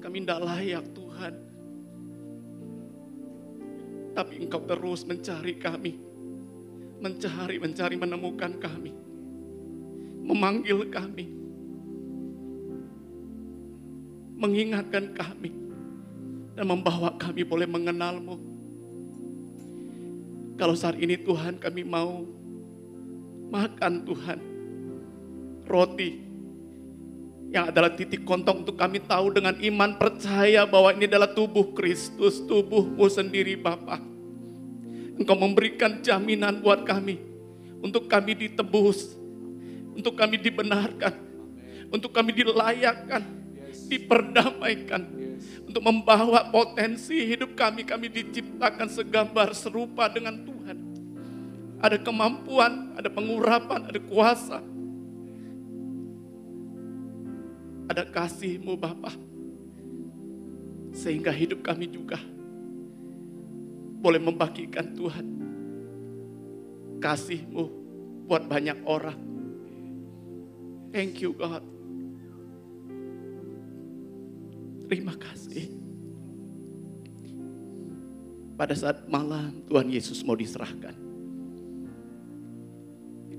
Kami tidak layak Tuhan. Tapi Engkau terus mencari kami. Mencari, menemukan kami. Memanggil kami. Mengingatkan kami. Dan membawa kami boleh mengenal-Mu. Kalau saat ini Tuhan kami mau makan Tuhan roti yang adalah titik kontak untuk kami tahu dengan iman percaya bahwa ini adalah tubuh Kristus, tubuh-Mu sendiri Bapa. Engkau memberikan jaminan buat kami, untuk kami ditebus, untuk kami dibenarkan, untuk kami dilayakkan, diperdamaikan, untuk membawa potensi hidup kami diciptakan segambar serupa dengan Tuhan. Ada kemampuan, ada pengurapan, ada kuasa. Ada kasih-Mu Bapa. Sehingga hidup kami juga boleh membagikan Tuhan kasih-Mu buat banyak orang. Thank you God. Terima kasih. Pada saat malam Tuhan Yesus mau diserahkan,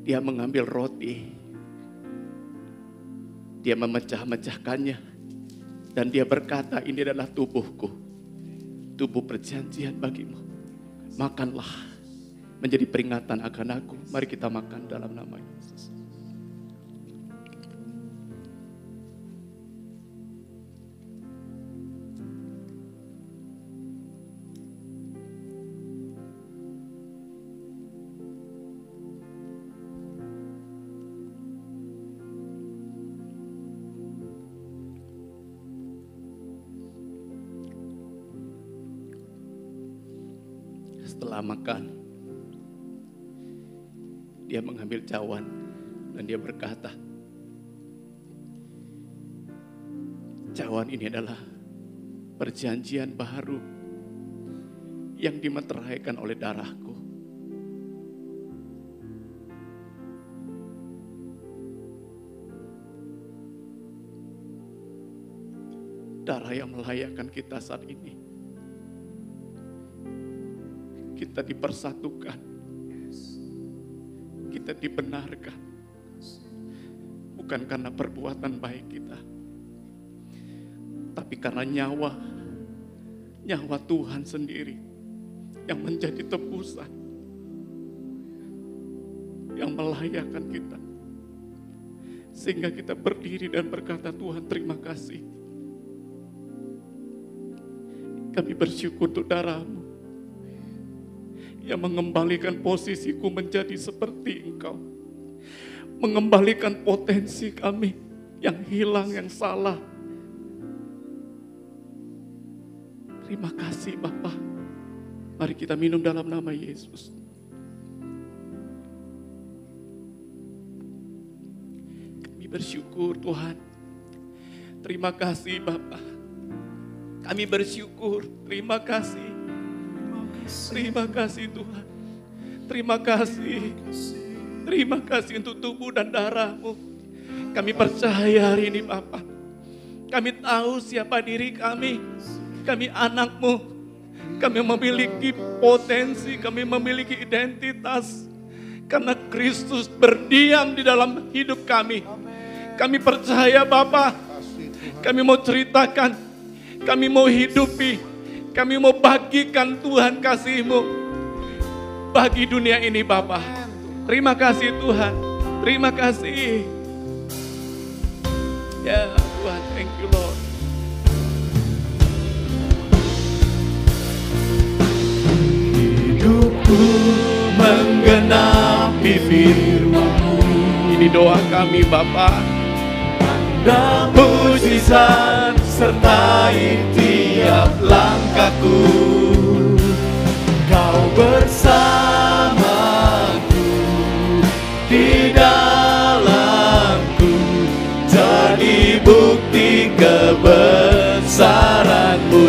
Dia mengambil roti, Dia memecah-mecahkannya, dan Dia berkata, ini adalah tubuhku, tubuh perjanjian bagimu. Makanlah, menjadi peringatan akan aku. Mari kita makan dalam nama Yesus. Setelah makan, Dia mengambil cawan dan Dia berkata, cawan ini adalah perjanjian baru yang dimeteraikan oleh darahku. Darah yang melayakkan kita saat ini. Kita dipersatukan, kita dibenarkan, bukan karena perbuatan baik kita, tapi karena nyawa Tuhan sendiri yang menjadi tebusan, yang melayakkan kita, sehingga kita berdiri dan berkata, Tuhan terima kasih. Kami bersyukur untuk darah-Mu yang mengembalikan posisiku menjadi seperti Engkau. Mengembalikan potensi kami yang hilang, yang salah. Terima kasih Bapa. Mari kita minum dalam nama Yesus. Kami bersyukur Tuhan. Terima kasih Bapa. Kami bersyukur. Terima kasih. Terima kasih Tuhan. Terima kasih. Terima kasih untuk tubuh dan darah-Mu. Kami percaya hari ini Bapa. Kami tahu siapa diri kami. Kami anak-Mu. Kami memiliki potensi. Kami memiliki identitas. Karena Kristus berdiam di dalam hidup kami. Kami percaya Bapa. Kami mau ceritakan. Kami mau hidupi. Kami mau bagikan Tuhan kasih-Mu bagi dunia ini Bapa. Terima kasih Tuhan. Terima kasih. Ya Tuhan, thank you Lord. Hidupku menggenapi firman-Mu. Ini doa kami Bapa. Dan mujizat sertai tiap langkahku. Kau bersamaku di dalamku, jadi bukti kebesaran-Mu.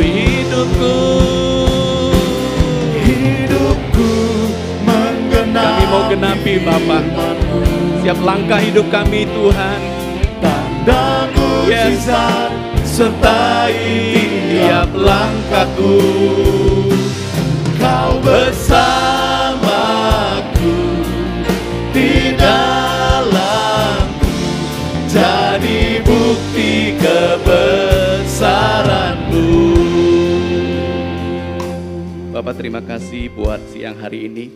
Hidupku menggenapi. Kami mau genapi Bapa setiap langkah hidup kami Tuhan. Tanda mujizat sertai tiap langkahku. Kau bersamaku di dalamku, jadi bukti kebesaran-Mu. Bapak terima kasih buat siang hari ini.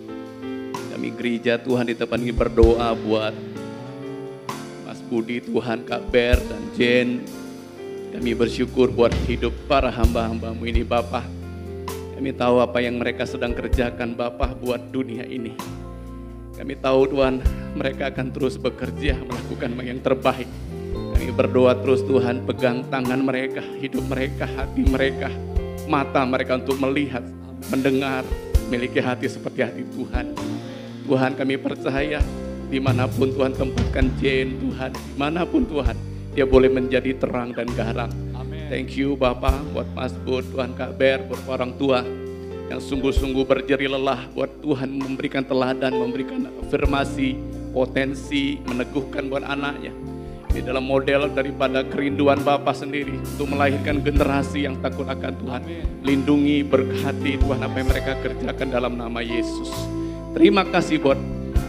Kami gereja Tuhan di tempat ini berdoa buat Budi, Tuhan, Kak Ber, dan Jen. Kami bersyukur buat hidup para hamba-hamba-Mu ini Bapa. Kami tahu apa yang mereka sedang kerjakan Bapa buat dunia ini. Kami tahu Tuhan, mereka akan terus bekerja melakukan yang terbaik. Kami berdoa terus Tuhan, pegang tangan mereka, hidup mereka, hati mereka, mata mereka untuk melihat, mendengar, memiliki hati seperti hati Tuhan. Tuhan kami percaya dimanapun Tuhan tempatkan Jen Tuhan, dimanapun Tuhan, dia boleh menjadi terang dan garam. Amen. Thank you Bapak buat Mas Bud, Tuhan Kak Ber, buat orang tua yang sungguh-sungguh berjeri lelah buat Tuhan memberikan teladan, memberikan afirmasi, potensi, meneguhkan buat anaknya. Di dalam model daripada kerinduan Bapa sendiri untuk melahirkan generasi yang takut akan Tuhan. Amen. Lindungi, berkati Tuhan apa yang mereka kerjakan dalam nama Yesus. Terima kasih buat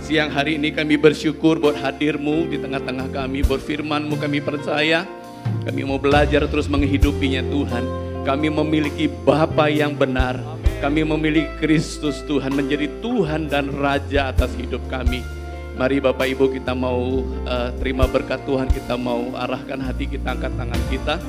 siang hari ini, kami bersyukur buat hadir-Mu di tengah-tengah kami, buat firman-Mu kami percaya. Kami mau belajar terus menghidupinya Tuhan. Kami memiliki Bapa yang benar. Kami memiliki Kristus Tuhan menjadi Tuhan dan Raja atas hidup kami. Mari Bapak Ibu kita mau terima berkat Tuhan, kita mau arahkan hati kita, angkat tangan kita.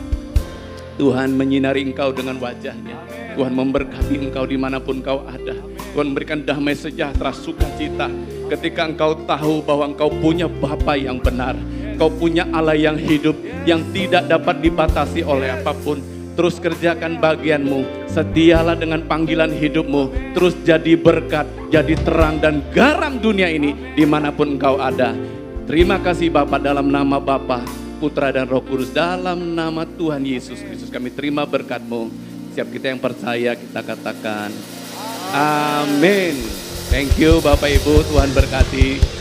Tuhan menyinari engkau dengan wajah-Nya. Tuhan memberkati engkau dimanapun engkau ada. Tuhan memberikan damai sejahtera, sukacita. Ketika engkau tahu bahwa engkau punya Bapa yang benar. Engkau punya Allah yang hidup, yang tidak dapat dibatasi oleh apapun. Terus kerjakan bagianmu. Setialah dengan panggilan hidupmu. Terus jadi berkat, jadi terang dan garam dunia ini dimanapun engkau ada. Terima kasih Bapa, dalam nama Bapa, Putra dan Roh Kudus, dalam nama Tuhan Yesus Kristus kami terima berkat-Mu. Siap kita yang percaya kita katakan amin. Thank you Bapak Ibu, Tuhan berkati.